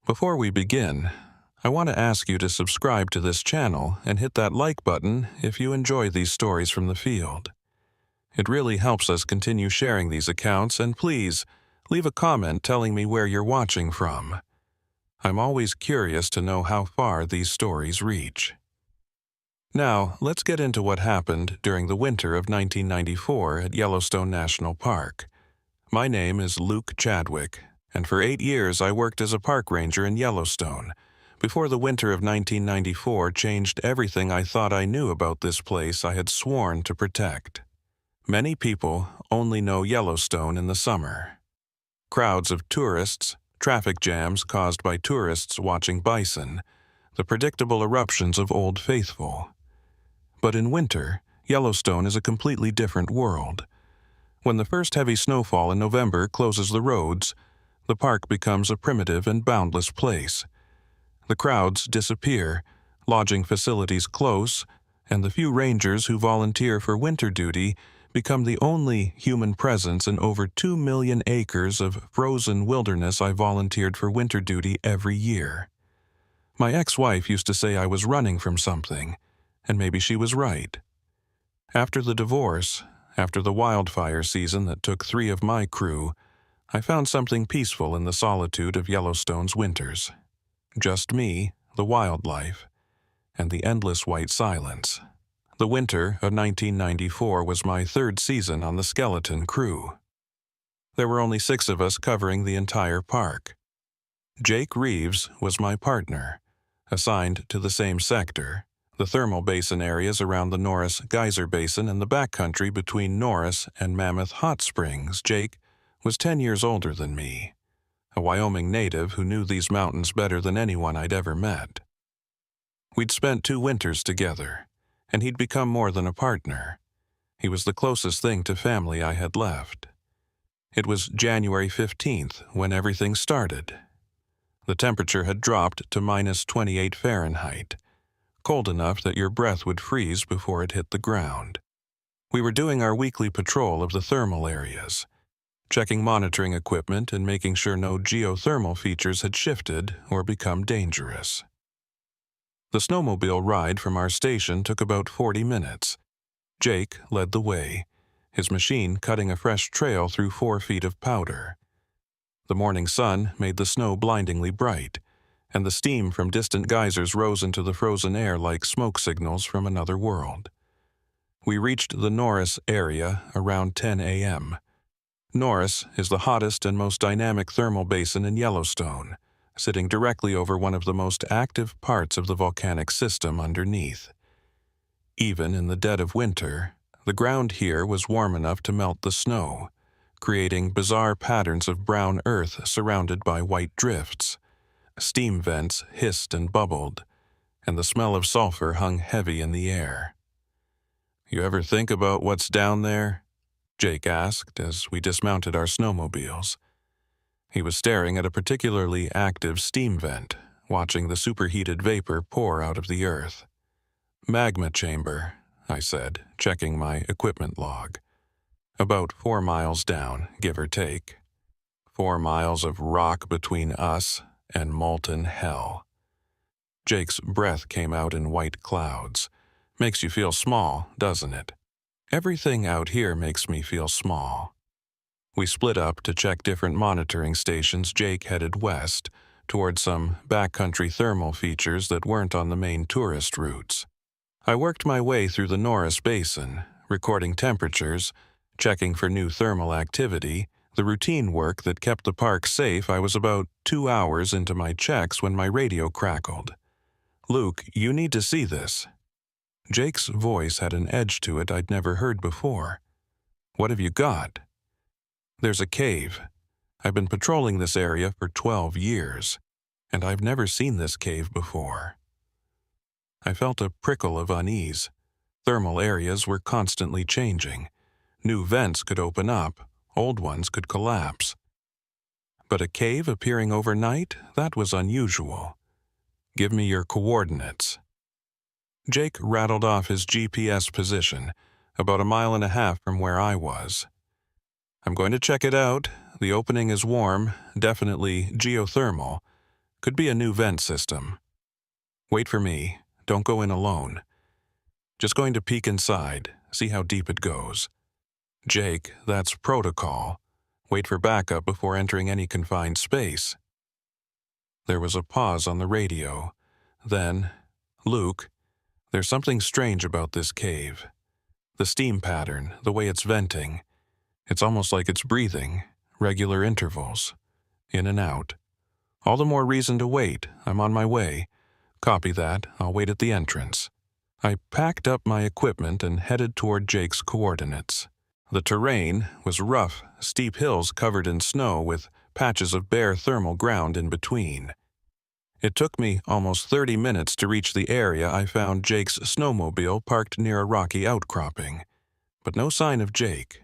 Before we begin, I want to ask you to subscribe to this channel and hit that like button if you enjoy these stories from the field. It really helps us continue sharing these accounts, and please, leave a comment telling me where you're watching from. I'm always curious to know how far these stories reach. Now, let's get into what happened during the winter of 1994 at Yellowstone National Park. My name is Luke Chadwick, and for 8 years I worked as a park ranger in Yellowstone, before the winter of 1994 changed everything I thought I knew about this place I had sworn to protect. Many people only know Yellowstone in the summer. Crowds of tourists, traffic jams caused by tourists watching bison, the predictable eruptions of Old Faithful. But in winter, Yellowstone is a completely different world. When the first heavy snowfall in November closes the roads, the park becomes a primitive and boundless place. The crowds disappear, lodging facilities close, and the few rangers who volunteer for winter duty become the only human presence in over 2 million acres of frozen wilderness I volunteered for winter duty every year. My ex-wife used to say I was running from something, and maybe she was right. After the divorce, after the wildfire season that took 3 of my crew, I found something peaceful in the solitude of Yellowstone's winters. Just me, the wildlife, and the endless white silence. The winter of 1994 was my 3rd season on the skeleton crew. There were only 6 of us covering the entire park. Jake Reeves was my partner, assigned to the same sector, the thermal basin areas around the Norris Geyser Basin and the backcountry between Norris and Mammoth Hot Springs. Jake was 10 years older than me, a Wyoming native who knew these mountains better than anyone I'd ever met. We'd spent 2 winters together, and he'd become more than a partner. He was the closest thing to family I had left. It was January 15th when everything started. The temperature had dropped to -28 Fahrenheit, cold enough that your breath would freeze before it hit the ground. We were doing our weekly patrol of the thermal areas, checking monitoring equipment and making sure no geothermal features had shifted or become dangerous. The snowmobile ride from our station took about 40 minutes. Jake led the way, his machine cutting a fresh trail through 4 feet of powder. The morning sun made the snow blindingly bright, and the steam from distant geysers rose into the frozen air like smoke signals from another world. We reached the Norris area around 10 a.m. Norris is the hottest and most dynamic thermal basin in Yellowstone, sitting directly over one of the most active parts of the volcanic system underneath. Even in the dead of winter, the ground here was warm enough to melt the snow, creating bizarre patterns of brown earth surrounded by white drifts. Steam vents hissed and bubbled, and the smell of sulfur hung heavy in the air. "You ever think about what's down there?" Jake asked as we dismounted our snowmobiles. He was staring at a particularly active steam vent, watching the superheated vapor pour out of the earth. "Magma chamber," I said, checking my equipment log. "About 4 miles down, give or take. 4 miles of rock between us and molten hell." Jake's breath came out in white clouds. "Makes you feel small, doesn't it?" "Everything out here makes me feel small." We split up to check different monitoring stations. Jake headed west, toward some backcountry thermal features that weren't on the main tourist routes. I worked my way through the Norris Basin, recording temperatures, checking for new thermal activity, the routine work that kept the park safe. I was about 2 hours into my checks when my radio crackled. "Luke, you need to see this." Jake's voice had an edge to it I'd never heard before. "What have you got?" "There's a cave. I've been patrolling this area for 12 years, and I've never seen this cave before." I felt a prickle of unease. Thermal areas were constantly changing. New vents could open up, old ones could collapse. But a cave appearing overnight? That was unusual. "Give me your coordinates." Jake rattled off his GPS position, about 1.5 miles from where I was. "I'm going to check it out. The opening is warm, definitely geothermal. Could be a new vent system. Wait for me. Don't go in alone. Just going to peek inside, see how deep it goes. Jake, that's protocol. Wait for backup before entering any confined space. There was a pause on the radio. Then, Luke, there's something strange about this cave. The steam pattern, the way it's venting. It's almost like it's breathing, regular intervals, in and out. All the more reason to wait. I'm on my way. Copy that. I'll wait at the entrance. I packed up my equipment and headed toward Jake's coordinates. The terrain was rough, steep hills covered in snow with patches of bare thermal ground in between. It took me almost 30 minutes to reach the area. I found Jake's snowmobile parked near a rocky outcropping, but no sign of Jake.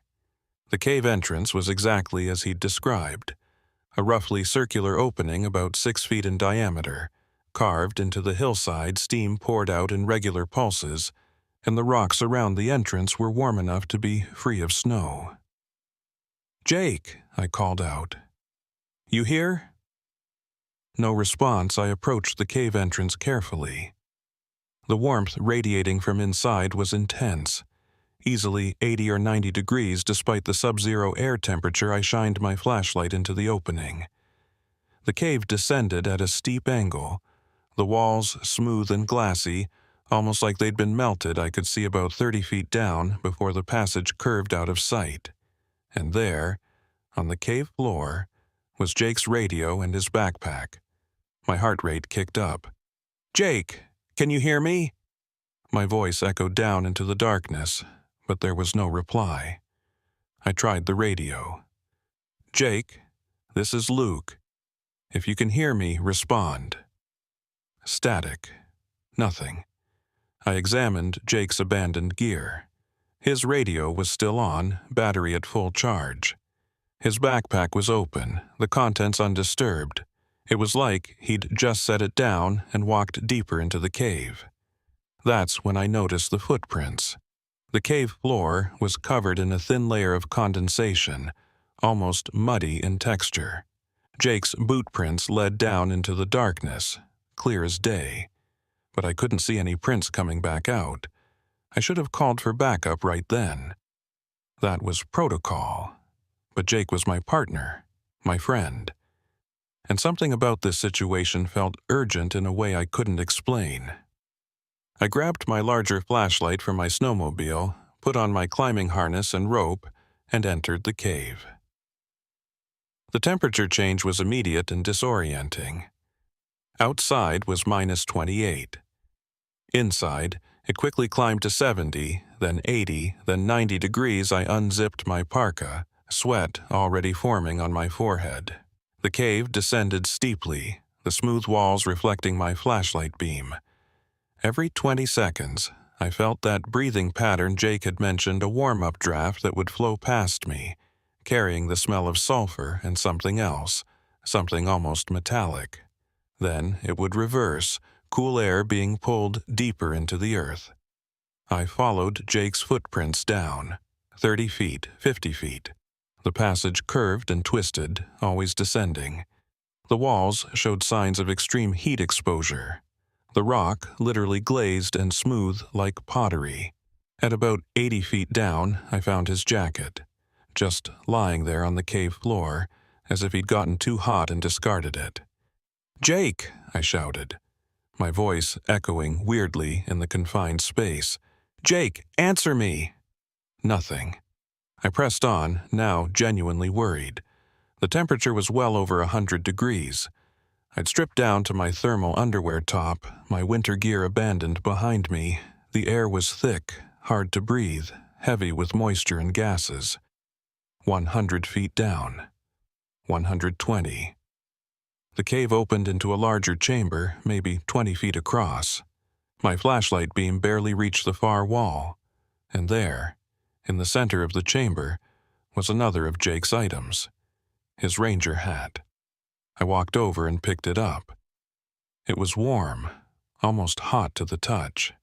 The cave entrance was exactly as he'd described, a roughly circular opening about 6 feet in diameter. Carved into the hillside, steam poured out in regular pulses, and the rocks around the entrance were warm enough to be free of snow. "Jake," I called out. "You here?" No response. I approached the cave entrance carefully. The warmth radiating from inside was intense, easily 80 or 90 degrees despite the sub-zero air temperature. I shined my flashlight into the opening. The cave descended at a steep angle. The walls smooth and glassy, almost like they'd been melted. I could see about 30 feet down before the passage curved out of sight. And there, on the cave floor, was Jake's radio and his backpack. My heart rate kicked up. "Jake, can you hear me?" My voice echoed down into the darkness, but there was no reply. I tried the radio. "Jake, this is Luke. If you can hear me, respond." Static. Nothing. I examined Jake's abandoned gear. His radio was still on, battery at full charge. His backpack was open, the contents undisturbed. It was like he'd just set it down and walked deeper into the cave. That's when I noticed the footprints. The cave floor was covered in a thin layer of condensation, almost muddy in texture. Jake's boot prints led down into the darkness, clear as day. But I couldn't see any prints coming back out. I should have called for backup right then. That was protocol. But Jake was my partner, my friend. And something about this situation felt urgent in a way I couldn't explain. I grabbed my larger flashlight from my snowmobile, put on my climbing harness and rope, and entered the cave. The temperature change was immediate and disorienting. Outside was -28. Inside, it quickly climbed to 70, then 80, then 90 degrees. I unzipped my parka, sweat already forming on my forehead. The cave descended steeply, the smooth walls reflecting my flashlight beam. Every 20 seconds, I felt that breathing pattern Jake had mentioned, a warm-up draft that would flow past me, carrying the smell of sulfur and something else, something almost metallic. Then it would reverse, cool air being pulled deeper into the earth. I followed Jake's footprints down, 30 feet, 50 feet. The passage curved and twisted, always descending. The walls showed signs of extreme heat exposure. The rock literally glazed and smooth like pottery. At about 80 feet down, I found his jacket, just lying there on the cave floor, as if he'd gotten too hot and discarded it. "Jake!" I shouted, my voice echoing weirdly in the confined space. "Jake, answer me!" Nothing. I pressed on, now genuinely worried. The temperature was well over 100 degrees. I'd stripped down to my thermal underwear top, my winter gear abandoned behind me. The air was thick, hard to breathe, heavy with moisture and gases. 100 feet down. 120. The cave opened into a larger chamber, maybe 20 feet across. My flashlight beam barely reached the far wall. And there, in the center of the chamber, was another of Jake's items, his ranger hat. I walked over and picked it up. It was warm, almost hot to the touch.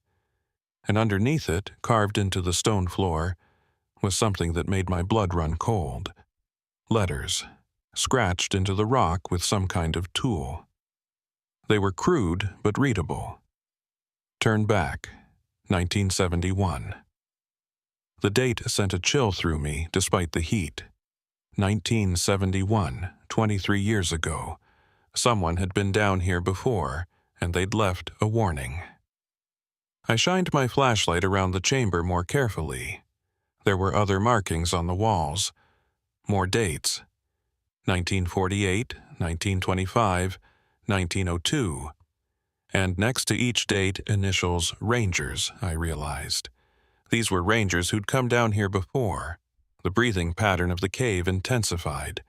And underneath it, carved into the stone floor, was something that made my blood run cold. Letters, scratched into the rock with some kind of tool. They were crude but readable. Turn back, 1971. The date sent a chill through me despite the heat. 1971, 23 years ago. Someone had been down here before, and they'd left a warning. I shined my flashlight around the chamber more carefully. There were other markings on the walls. More dates. 1948, 1925, 1902. And next to each date, initials Rangers, I realized. These were Rangers who'd come down here before. The breathing pattern of the cave intensified.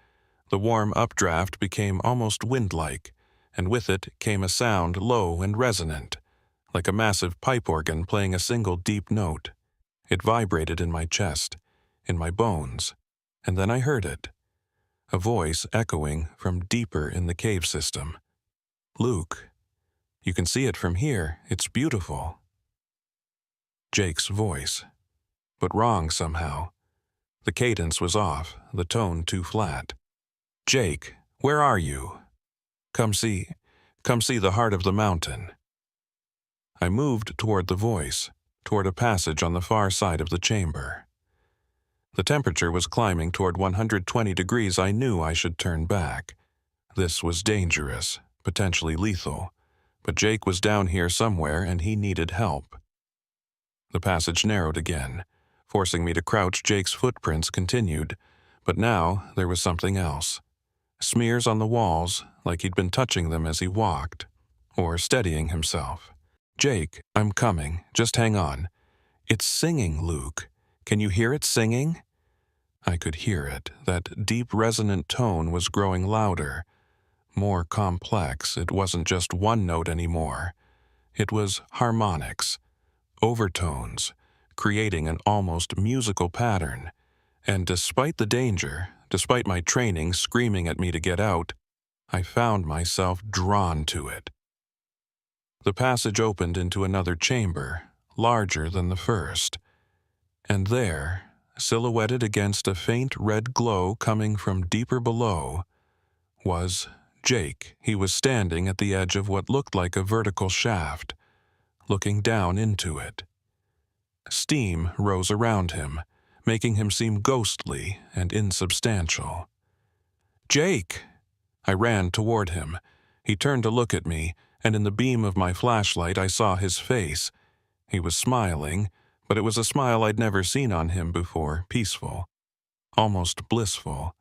The warm updraft became almost wind-like, and with it came a sound low and resonant, like a massive pipe organ playing a single deep note. It vibrated in my chest, in my bones, and then I heard it. A voice echoing from deeper in the cave system. "Luke, you can see it from here. It's beautiful." Jake's voice. But wrong somehow. The cadence was off, the tone too flat. "Jake, where are you? Come see the heart of the mountain." I moved toward the voice, toward a passage on the far side of the chamber. The temperature was climbing toward 120 degrees. I knew I should turn back. This was dangerous, potentially lethal, but Jake was down here somewhere and he needed help. The passage narrowed again, forcing me to crouch. Jake's footprints continued, but now there was something else. Smears on the walls, like he'd been touching them as he walked, or steadying himself. "Jake, I'm coming. Just hang on. It's singing, Luke. Can you hear it singing?" I could hear it. That deep, resonant tone was growing louder, more complex. It wasn't just one note anymore. It was harmonics, overtones, creating an almost musical pattern. And despite the danger, despite my training screaming at me to get out, I found myself drawn to it. The passage opened into another chamber, larger than the first. And there, silhouetted against a faint red glow coming from deeper below, was Jake. He was standing at the edge of what looked like a vertical shaft, looking down into it. Steam rose around him, making him seem ghostly and insubstantial. "Jake!" I ran toward him. He turned to look at me, and in the beam of my flashlight I saw his face. He was smiling, but it was a smile I'd never seen on him before, peaceful, almost blissful,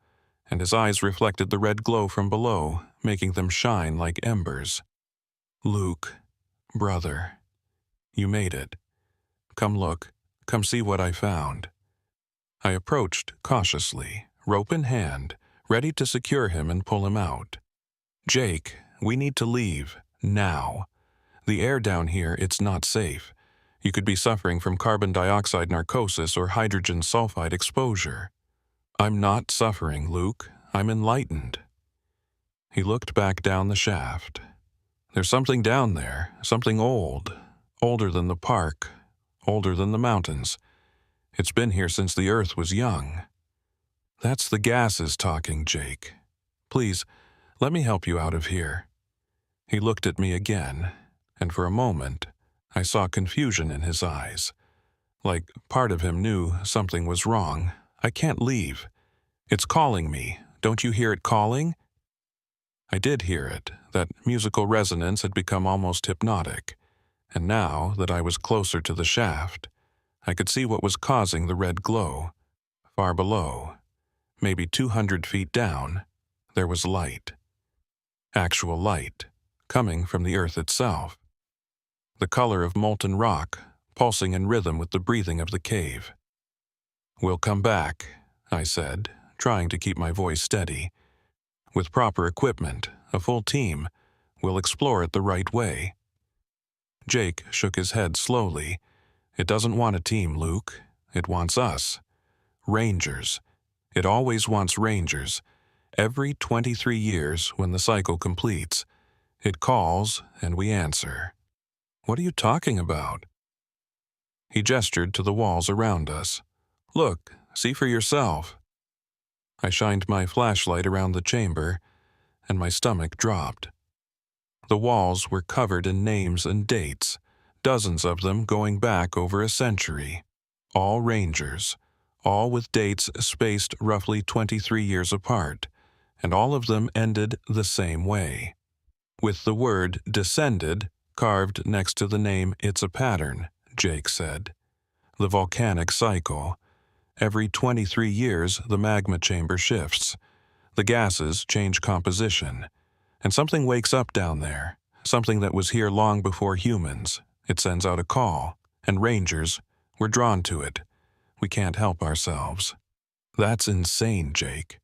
and his eyes reflected the red glow from below, making them shine like embers. "Luke, brother, you made it. Come look, come see what I found." I approached cautiously, rope in hand, ready to secure him and pull him out. "Jake, we need to leave, now. The air down here, it's not safe. You could be suffering from carbon dioxide narcosis or hydrogen sulfide exposure." "I'm not suffering, Luke. I'm enlightened." He looked back down the shaft. "There's something down there, something old, older than the park, older than the mountains. It's been here since the Earth was young." "That's the gases talking, Jake. Please, let me help you out of here." He looked at me again, and for a moment, I saw confusion in his eyes. Like part of him knew something was wrong. "I can't leave. It's calling me. Don't you hear it calling?" I did hear it. That musical resonance had become almost hypnotic. And now that I was closer to the shaft, I could see what was causing the red glow. Far below, maybe 200 feet down, there was light. Actual light, coming from the earth itself. The color of molten rock, pulsing in rhythm with the breathing of the cave. "We'll come back," I said, trying to keep my voice steady. "With proper equipment, a full team, we'll explore it the right way." Jake shook his head slowly. "It doesn't want a team, Luke. It wants us. Rangers. It always wants rangers. Every 23 years, when the cycle completes, it calls and we answer." "What are you talking about?" He gestured to the walls around us. "Look, see for yourself." I shined my flashlight around the chamber, and my stomach dropped. The walls were covered in names and dates, dozens of them going back over a century. All rangers, all with dates spaced roughly 23 years apart, and all of them ended the same way, with the word descended carved next to the name. It's a pattern, Jake said. The volcanic cycle. Every 23 years, the magma chamber shifts. The gases change composition. And something wakes up down there, something that was here long before humans. It sends out a call, and rangers, we're drawn to it. We can't help ourselves. That's insane, Jake.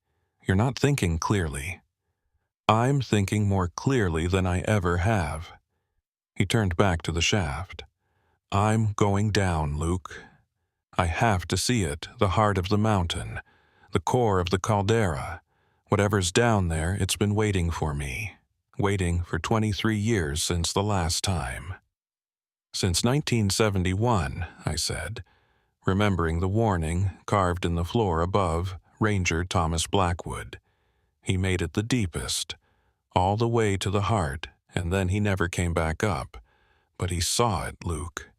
You're not thinking clearly. I'm thinking more clearly than I ever have. He turned back to the shaft. I'm going down, Luke. I have to see it, the heart of the mountain, the core of the caldera. Whatever's down there, it's been waiting for me. Waiting for 23 years since the last time. Since 1971, I said, remembering the warning carved in the floor above Ranger Thomas Blackwood. He made it the deepest, all the way to the heart, and then he never came back up. But he saw it, Luke.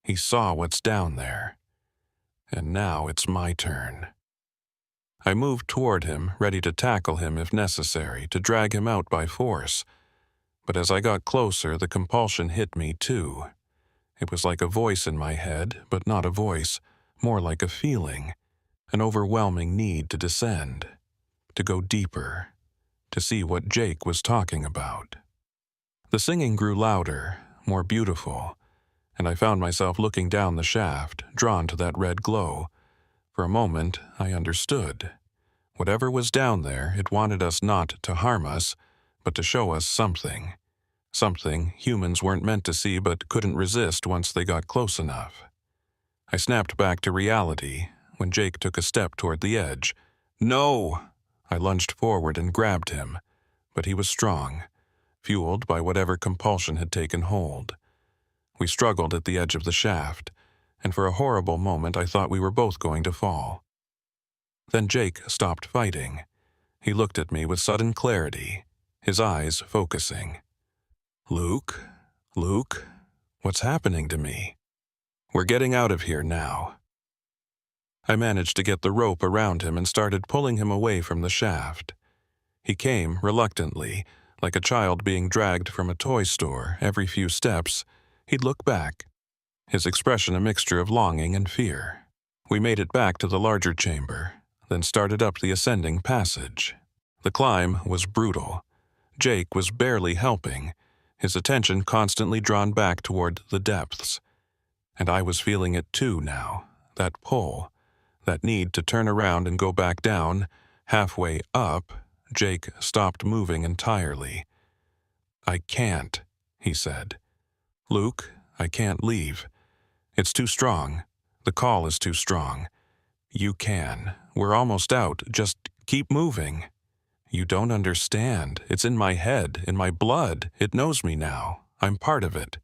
He saw what's down there. And now it's my turn. I moved toward him, ready to tackle him if necessary, to drag him out by force. But as I got closer, the compulsion hit me too. It was like a voice in my head, but not a voice, more like a feeling, an overwhelming need to descend, to go deeper, to see what Jake was talking about. The singing grew louder, more beautiful, and I found myself looking down the shaft, drawn to that red glow. For a moment, I understood. Whatever was down there, it wanted us not to harm us, but to show us something. Something humans weren't meant to see but couldn't resist once they got close enough. I snapped back to reality when Jake took a step toward the edge. No! I lunged forward and grabbed him, but he was strong, fueled by whatever compulsion had taken hold. We struggled at the edge of the shaft, and for a horrible moment I thought we were both going to fall. Then Jake stopped fighting. He looked at me with sudden clarity, his eyes focusing. Luke, what's happening to me? We're getting out of here now. I managed to get the rope around him and started pulling him away from the shaft. He came reluctantly, like a child being dragged from a toy store. Every few steps, he'd look back, his expression a mixture of longing and fear. We made it back to the larger chamber, then started up the ascending passage. The climb was brutal. Jake was barely helping, his attention constantly drawn back toward the depths. And I was feeling it too now, that pull, that need to turn around and go back down. Halfway up, Jake stopped moving entirely. I can't, he said. Luke, I can't leave. It's too strong. The call is too strong. You can. We're almost out. Just keep moving. You don't understand. It's in my head, in my blood. It knows me now. I'm part of it.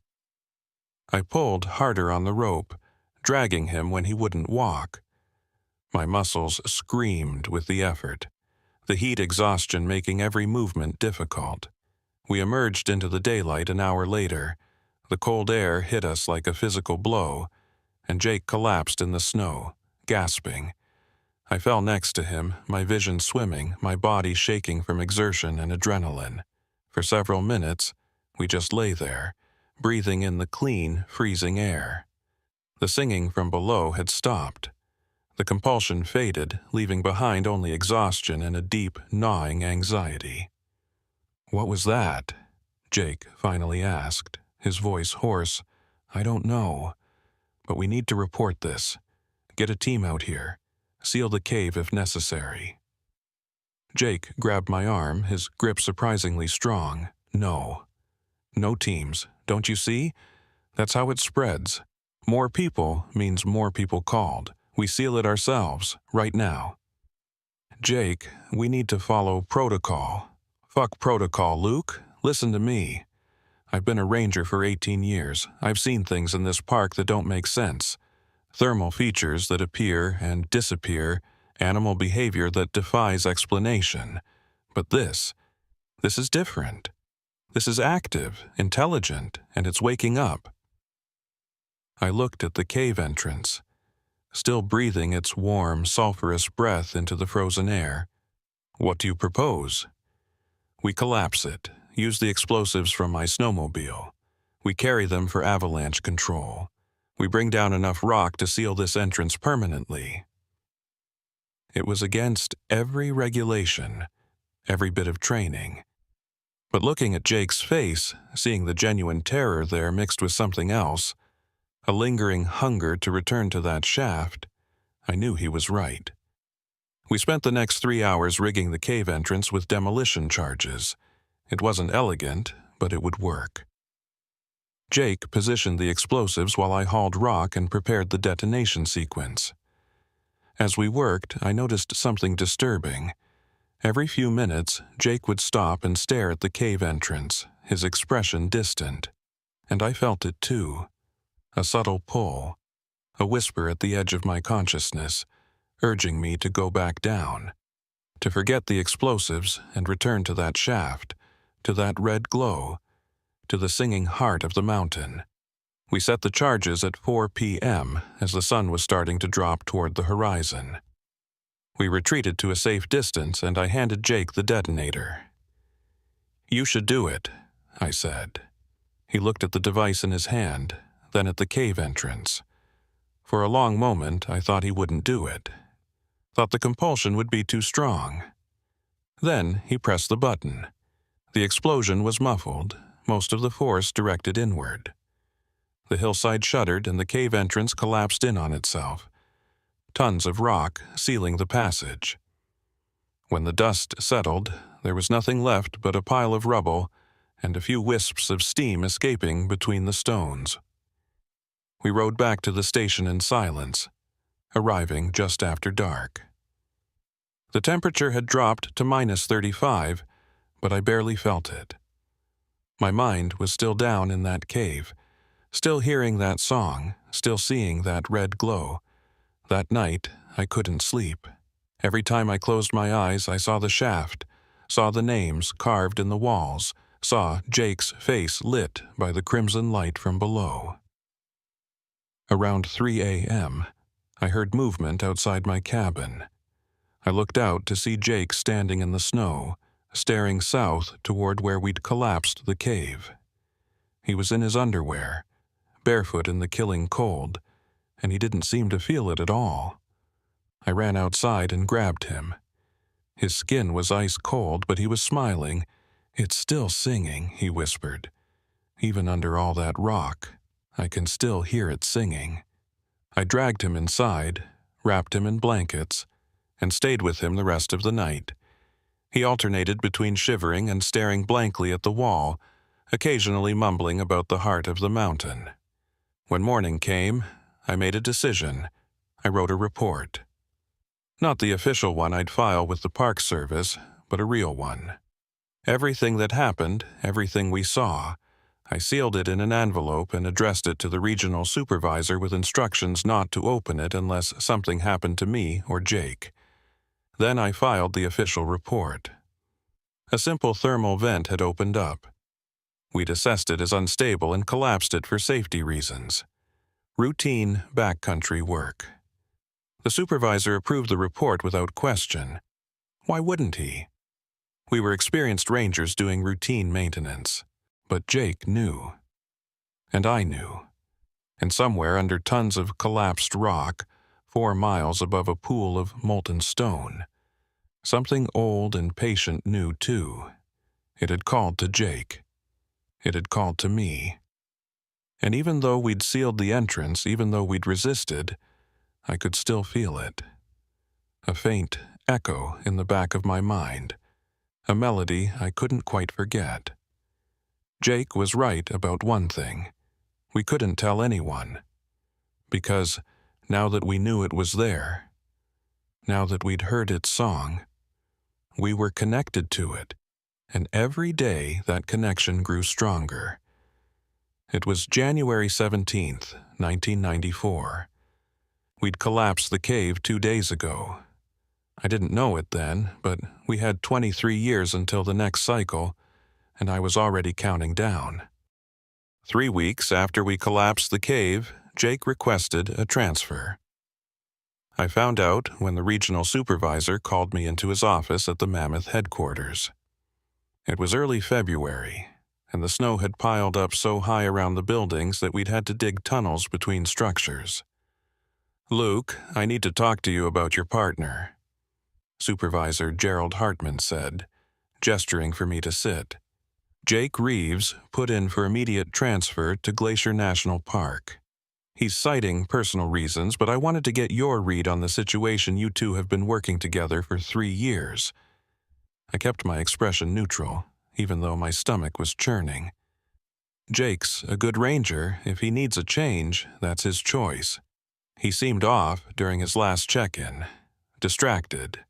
I pulled harder on the rope, dragging him when he wouldn't walk. My muscles screamed with the effort, the heat exhaustion making every movement difficult. We emerged into the daylight an hour later. The cold air hit us like a physical blow, and Jake collapsed in the snow, gasping. I fell next to him, my vision swimming, my body shaking from exertion and adrenaline. For several minutes, we just lay there, breathing in the clean, freezing air. The singing from below had stopped. The compulsion faded, leaving behind only exhaustion and a deep, gnawing anxiety. What was that? Jake finally asked, his voice hoarse. I don't know, but we need to report this. Get a team out here. Seal the cave if necessary. Jake grabbed my arm, his grip surprisingly strong. No. No teams, don't you see? That's how it spreads. More people means more people called. We seal it ourselves, right now. Jake, we need to follow protocol. Fuck protocol, Luke. Listen to me. I've been a ranger for 18 years. I've seen things in this park that don't make sense. Thermal features that appear and disappear, animal behavior that defies explanation. But this is different. This is active, intelligent, and it's waking up. I looked at the cave entrance, still breathing its warm, sulfurous breath into the frozen air. What do you propose? We collapse it, use the explosives from my snowmobile. We carry them for avalanche control. We bring down enough rock to seal this entrance permanently. It was against every regulation, every bit of training. But looking at Jake's face, seeing the genuine terror there mixed with something else, a lingering hunger to return to that shaft, I knew he was right. We spent the next 3 hours rigging the cave entrance with demolition charges. It wasn't elegant, but it would work. Jake positioned the explosives while I hauled rock and prepared the detonation sequence. As we worked, I noticed something disturbing. Every few minutes, Jake would stop and stare at the cave entrance, his expression distant. And I felt it too. A subtle pull, a whisper at the edge of my consciousness, urging me to go back down, to forget the explosives and return to that shaft, to that red glow, to the singing heart of the mountain. We set the charges at 4 p.m. as the sun was starting to drop toward the horizon. We retreated to a safe distance, and I handed Jake the detonator. "You should do it," I said. He looked at the device in his hand, then at the cave entrance. For a long moment, I thought he wouldn't do it. Thought the compulsion would be too strong. Then he pressed the button. The explosion was muffled, most of the force directed inward. The hillside shuddered and the cave entrance collapsed in on itself. Tons of rock sealing the passage. When the dust settled, there was nothing left but a pile of rubble and a few wisps of steam escaping between the stones. We rode back to the station in silence, arriving just after dark. The temperature had dropped to -35, but I barely felt it. My mind was still down in that cave, still hearing that song, still seeing that red glow. That night, I couldn't sleep. Every time I closed my eyes, I saw the shaft, saw the names carved in the walls, saw Jake's face lit by the crimson light from below. Around 3 a.m., I heard movement outside my cabin. I looked out to see Jake standing in the snow, staring south toward where we'd collapsed the cave. He was in his underwear, barefoot in the killing cold, and he didn't seem to feel it at all. I ran outside and grabbed him. His skin was ice cold, but he was smiling. "It's still singing," he whispered. "Even under all that rock, I can still hear it singing." I dragged him inside, wrapped him in blankets, and stayed with him the rest of the night. He alternated between shivering and staring blankly at the wall, occasionally mumbling about the heart of the mountain. When morning came, I made a decision. I wrote a report. Not the official one I'd file with the Park Service, but a real one. Everything that happened, everything we saw, I sealed it in an envelope and addressed it to the regional supervisor with instructions not to open it unless something happened to me or Jake. Then I filed the official report. A simple thermal vent had opened up. We'd assessed it as unstable and collapsed it for safety reasons. Routine backcountry work. The supervisor approved the report without question. Why wouldn't he? We were experienced rangers doing routine maintenance. But Jake knew. And I knew. And somewhere under tons of collapsed rock, 4 miles above a pool of molten stone, something old and patient knew too. It had called to Jake. It had called to me. And even though we'd sealed the entrance, even though we'd resisted, I could still feel it. A faint echo in the back of my mind. A melody I couldn't quite forget. Jake was right about one thing. We couldn't tell anyone. Because now that we knew it was there, now that we'd heard its song, we were connected to it, and every day that connection grew stronger. It was January 17th, 1994. We'd collapsed the cave 2 days ago. I didn't know it then, but we had 23 years until the next cycle, and I was already counting down. 3 weeks after we collapsed the cave, Jake requested a transfer. I found out when the regional supervisor called me into his office at the Mammoth headquarters. It was early February, and the snow had piled up so high around the buildings that we'd had to dig tunnels between structures. "Luke, I need to talk to you about your partner," Supervisor Gerald Hartman said, gesturing for me to sit. "Jake Reeves put in for immediate transfer to Glacier National Park. He's citing personal reasons, but I wanted to get your read on the situation. You two have been working together for 3 years. I kept my expression neutral, even though my stomach was churning. Jake's a good ranger. If he needs a change, that's his choice. He seemed off during his last check-in, distracted,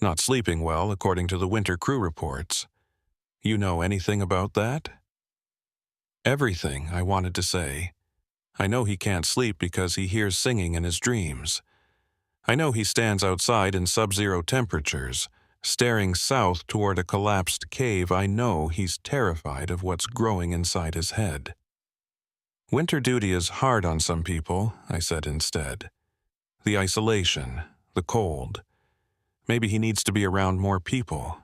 not sleeping well according to the winter crew reports. You know anything about that?" "Everything," I wanted to say. I know he can't sleep because he hears singing in his dreams. I know he stands outside in sub-zero temperatures, staring south toward a collapsed cave. I know he's terrified of what's growing inside his head. "Winter duty is hard on some people," I said instead. "The isolation, the cold. Maybe he needs to be around more people."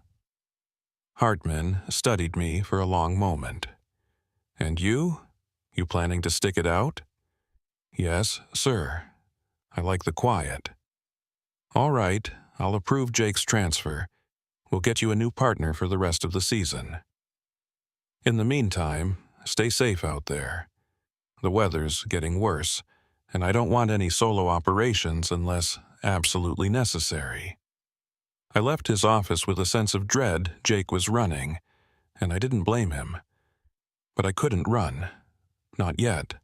Hartman studied me for a long moment. "And you? You planning to stick it out?" "Yes, sir. I like the quiet." "All right, I'll approve Jake's transfer. We'll get you a new partner for the rest of the season. In the meantime, stay safe out there. The weather's getting worse, and I don't want any solo operations unless absolutely necessary." I left his office with a sense of dread. Jake was running, and I didn't blame him. But I couldn't run. Not yet.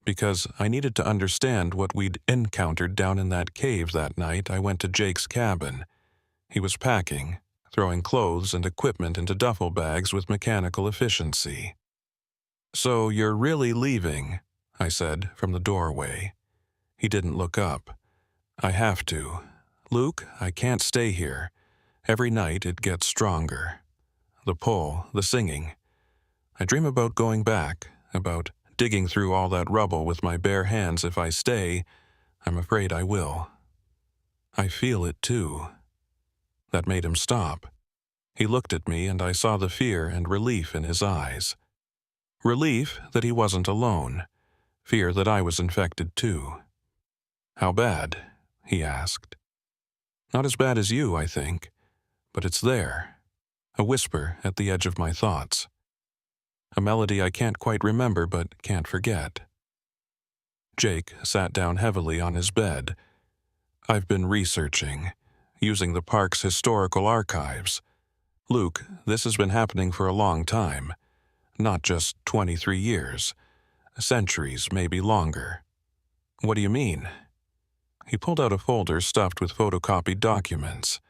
Because I needed to understand what we'd encountered down in that cave that night. I went to Jake's cabin. He was packing, throwing clothes and equipment into duffel bags with mechanical efficiency. "So you're really leaving?" I said from the doorway. He didn't look up. "I have to. Luke, I can't stay here. Every night it gets stronger. The pull, the singing. I dream about going back, about digging through all that rubble with my bare hands. If I stay, I'm afraid I will." "I feel it too." That made him stop. He looked at me, and I saw the fear and relief in his eyes. Relief that he wasn't alone. Fear that I was infected too. "How bad?" he asked. "Not as bad as you, I think, but it's there. A whisper at the edge of my thoughts. A melody I can't quite remember but can't forget." Jake sat down heavily on his bed. "I've been researching, using the park's historical archives. Luke, this has been happening for a long time. Not just 23 years. Centuries, maybe longer." "What do you mean?" He pulled out a folder stuffed with photocopied documents.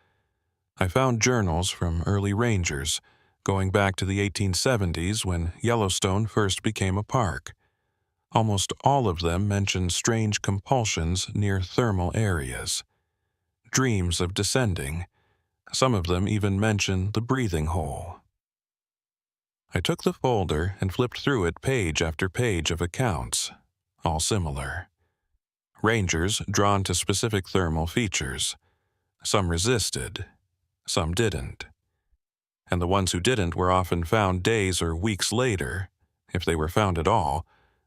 I found journals from early rangers, going back to the 1870s when Yellowstone first became a park. Almost all of them mentioned strange compulsions near thermal areas. Dreams of descending. Some of them even mentioned the breathing hole. I took the folder and flipped through it page after page of accounts, all similar. Rangers drawn to specific thermal features. Some resisted, some didn't. And the ones who didn't were often found days or weeks later, if they were found at all,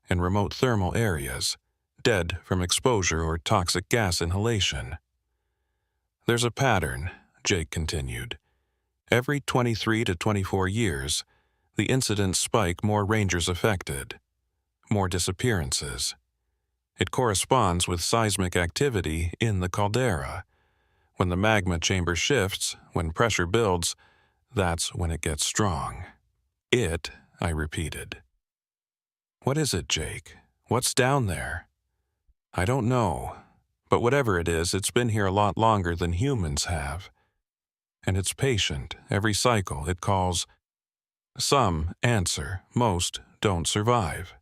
in remote thermal areas, dead from exposure or toxic gas inhalation. "There's a pattern," Jake continued. "Every 23 to 24 years, the incidents spike. More rangers affected, more disappearances. It corresponds with seismic activity in the caldera. When the magma chamber shifts, when pressure builds, that's when it gets strong." "It," I repeated. "What is it, Jake? What's down there?" "I don't know, but whatever it is, it's been here a lot longer than humans have. And it's patient. Every cycle it calls. Some answer, most don't survive.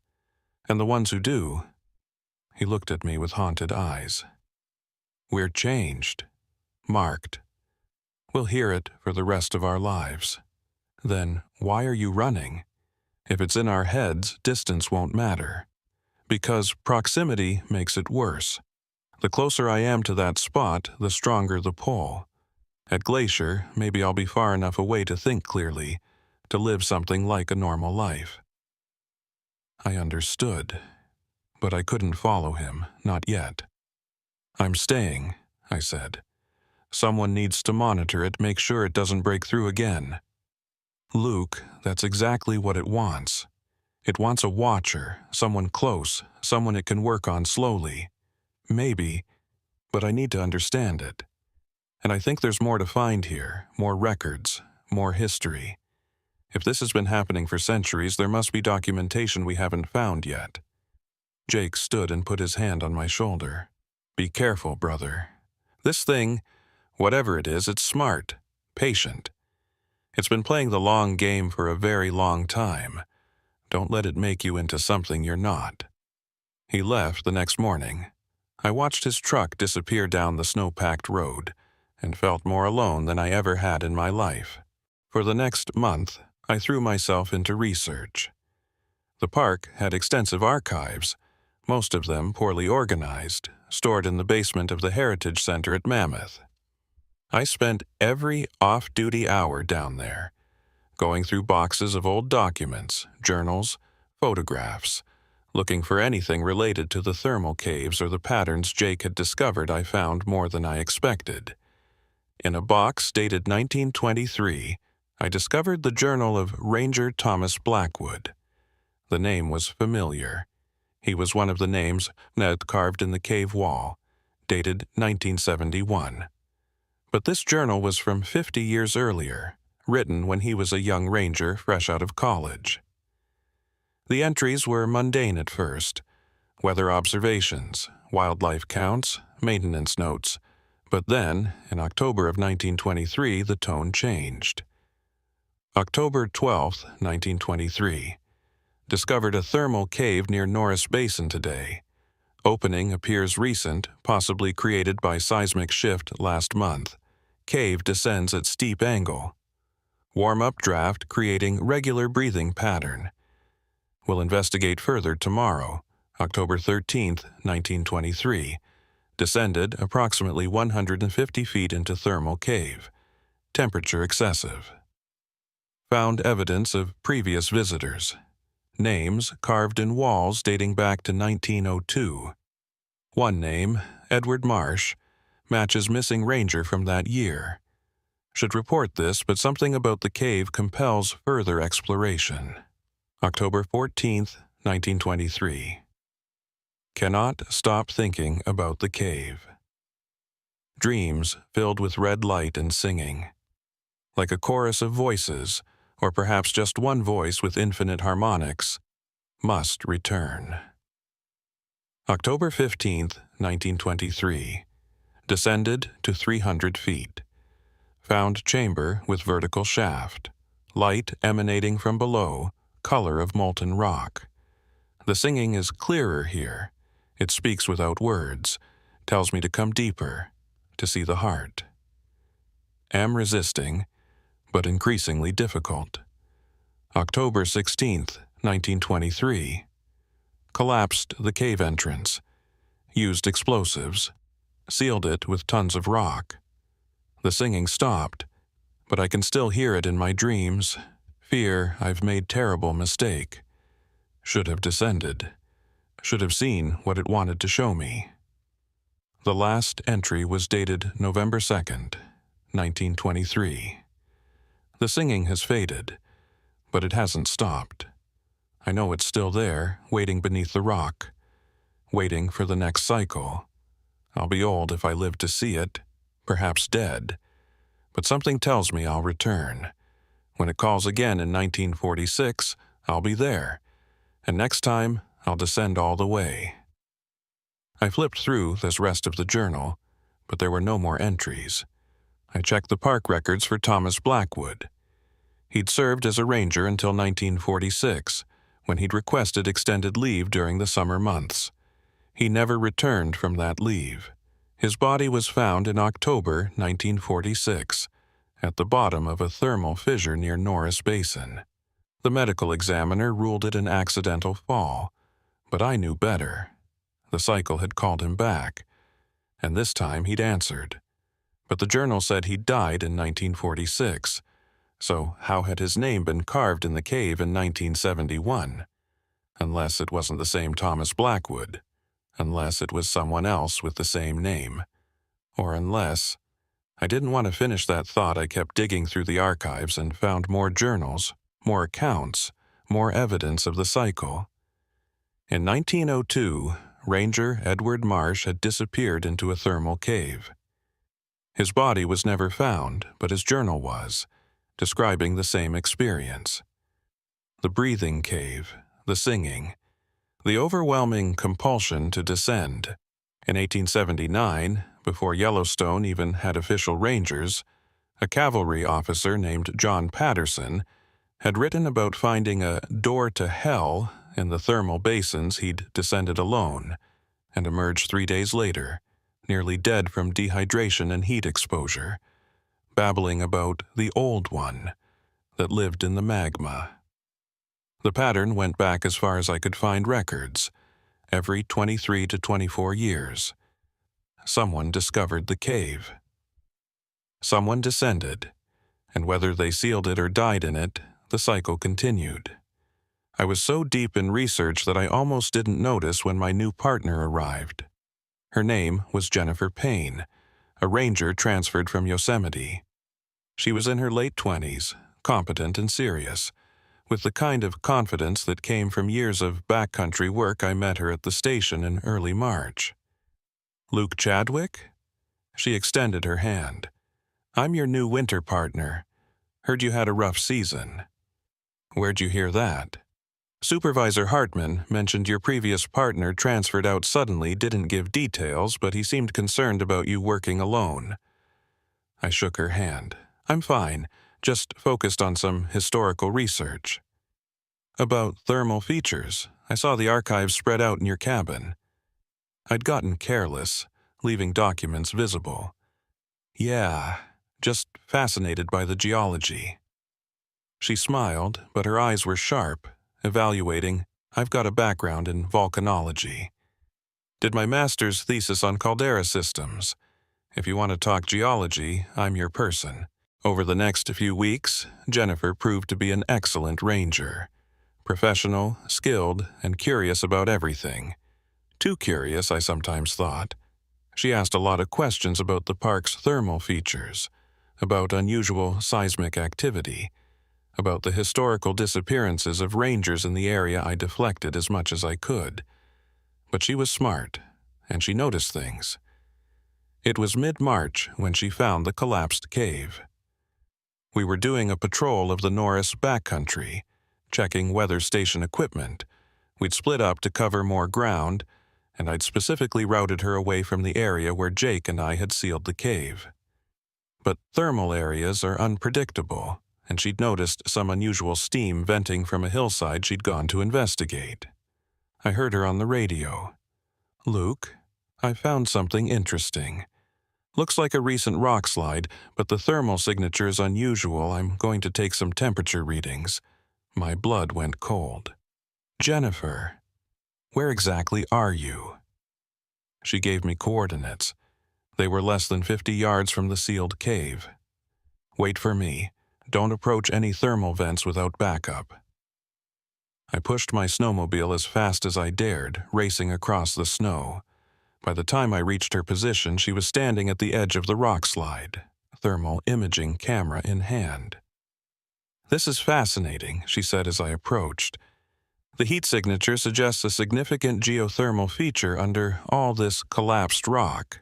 And the ones who do," he looked at me with haunted eyes, "we're changed, marked. We'll hear it for the rest of our lives." Then why are you running? If it's in our heads, distance won't matter. Because proximity makes it worse. The closer I am to that spot, the stronger the pull. At Glacier, maybe I'll be far enough away to think clearly, to live something like a normal life. I understood, but I couldn't follow him, not yet. I'm staying, I said. Someone needs to monitor it, make sure it doesn't break through again. Luke, that's exactly what it wants. It wants a watcher, someone close, someone it can work on slowly. Maybe, but I need to understand it. And I think there's more to find here, more records, more history. If this has been happening for centuries, there must be documentation we haven't found yet. Jake stood and put his hand on my shoulder. Be careful, brother. This thing, whatever it is, it's smart, patient. It's been playing the long game for a very long time. Don't let it make you into something you're not. He left the next morning. I watched his truck disappear down the snow-packed road and felt more alone than I ever had in my life. For the next month, I threw myself into research. The park had extensive archives, most of them poorly organized, stored in the basement of the Heritage Center at Mammoth. I spent every off-duty hour down there, going through boxes of old documents, journals, photographs, looking for anything related to the thermal caves or the patterns Jake had discovered. I found more than I expected. In a box dated 1923, I discovered the journal of Ranger Thomas Blackwood. The name was familiar. He was one of the names Ned carved in the cave wall, dated 1971. But this journal was from 50 years earlier, written when he was a young ranger fresh out of college. The entries were mundane at first: weather observations, wildlife counts, maintenance notes. But then, in October of 1923, the tone changed. October 12, 1923. Discovered a thermal cave near Norris Basin today. Opening appears recent, possibly created by seismic shift last month. Cave descends at steep angle. Warm-up draft creating regular breathing pattern. Will investigate further tomorrow, October 13, 1923. Descended approximately 150 feet into thermal cave. Temperature excessive. Found evidence of previous visitors. Names carved in walls dating back to 1902. One name, Edward Marsh, matches missing ranger from that year. Should report this, but something about the cave compels further exploration. October 14, 1923. Cannot stop thinking about the cave. Dreams filled with red light and singing. Like a chorus of voices, or perhaps just one voice with infinite harmonics, must return. October 15, 1923. Descended to 300 feet. Found chamber with vertical shaft. Light emanating from below, color of molten rock. The singing is clearer here. It speaks without words, tells me to come deeper, to see the heart. Am resisting, but increasingly difficult. October 16, 1923. Collapsed the cave entrance. Used explosives. Sealed it with tons of rock. The singing stopped, but I can still hear it in my dreams. Fear I've made terrible mistake. Should have descended. Should have seen what it wanted to show me. The last entry was dated November 2nd, 1923. The singing has faded, but it hasn't stopped. I know it's still there, waiting beneath the rock, waiting for the next cycle. I'll be old if I live to see it, perhaps dead, but something tells me I'll return. When it calls again in 1946, I'll be there, and next time I'll descend all the way. I flipped through this rest of the journal, but there were no more entries. I checked the park records for Thomas Blackwood. He'd served as a ranger until 1946, when he'd requested extended leave during the summer months. He never returned from that leave. His body was found in October 1946, at the bottom of a thermal fissure near Norris Basin. The medical examiner ruled it an accidental fall, but I knew better. The cycle had called him back, and this time he'd answered. But the journal said he'd died in 1946, so how had his name been carved in the cave in 1971? Unless it wasn't the same Thomas Blackwood, unless it was someone else with the same name, or unless... I didn't want to finish that thought. I kept digging through the archives and found more journals, more accounts, more evidence of the cycle. In 1902, Ranger Edward Marsh had disappeared into a thermal cave. His body was never found, but his journal was, describing the same experience. The breathing cave, the singing, the overwhelming compulsion to descend. In 1879, before Yellowstone even had official rangers, a cavalry officer named John Patterson had written about finding a door to hell in the thermal basins he'd descended alone, and emerged 3 days later, nearly dead from dehydration and heat exposure, babbling about the old one that lived in the magma. The pattern went back as far as I could find records, every 23 to 24 years. Someone discovered the cave. Someone descended, and whether they sealed it or died in it, the cycle continued. I was so deep in research that I almost didn't notice when my new partner arrived. Her name was Jennifer Payne, a ranger transferred from Yosemite. She was in her late 20s, competent and serious. With the kind of confidence that came from years of backcountry work, I met her at the station in early March. "Luke Chadwick?" She extended her hand. "I'm your new winter partner. Heard you had a rough season." "Where'd you hear that?" "Supervisor Hartman mentioned your previous partner transferred out suddenly, didn't give details, but he seemed concerned about you working alone." I shook her hand. "I'm fine, just focused on some historical research." "About thermal features. I saw the archives spread out in your cabin." I'd gotten careless, leaving documents visible. "Yeah, just fascinated by the geology." She smiled, but her eyes were sharp, evaluating. "I've got a background in volcanology. Did my master's thesis on caldera systems. If you want to talk geology, I'm your person." Over the next few weeks, Jennifer proved to be an excellent ranger. Professional, skilled, and curious about everything. Too curious, I sometimes thought. She asked a lot of questions about the park's thermal features, about unusual seismic activity, about the historical disappearances of rangers in the area. I deflected as much as I could. But she was smart, and she noticed things. It was mid-March when she found the collapsed cave. We were doing a patrol of the Norris backcountry, checking weather station equipment. We'd split up to cover more ground, and I'd specifically routed her away from the area where Jake and I had sealed the cave. But thermal areas are unpredictable, and she'd noticed some unusual steam venting from a hillside she'd gone to investigate. I heard her on the radio. "Luke, I found something interesting. Looks like a recent rock slide, but the thermal signature is unusual. I'm going to take some temperature readings." My blood went cold. "Jennifer, where exactly are you?" She gave me coordinates. They were less than 50 yards from the sealed cave. "Wait for me. Don't approach any thermal vents without backup." I pushed my snowmobile as fast as I dared, racing across the snow. By the time I reached her position, she was standing at the edge of the rock slide, thermal imaging camera in hand. "This is fascinating," she said as I approached. "The heat signature suggests a significant geothermal feature under all this collapsed rock.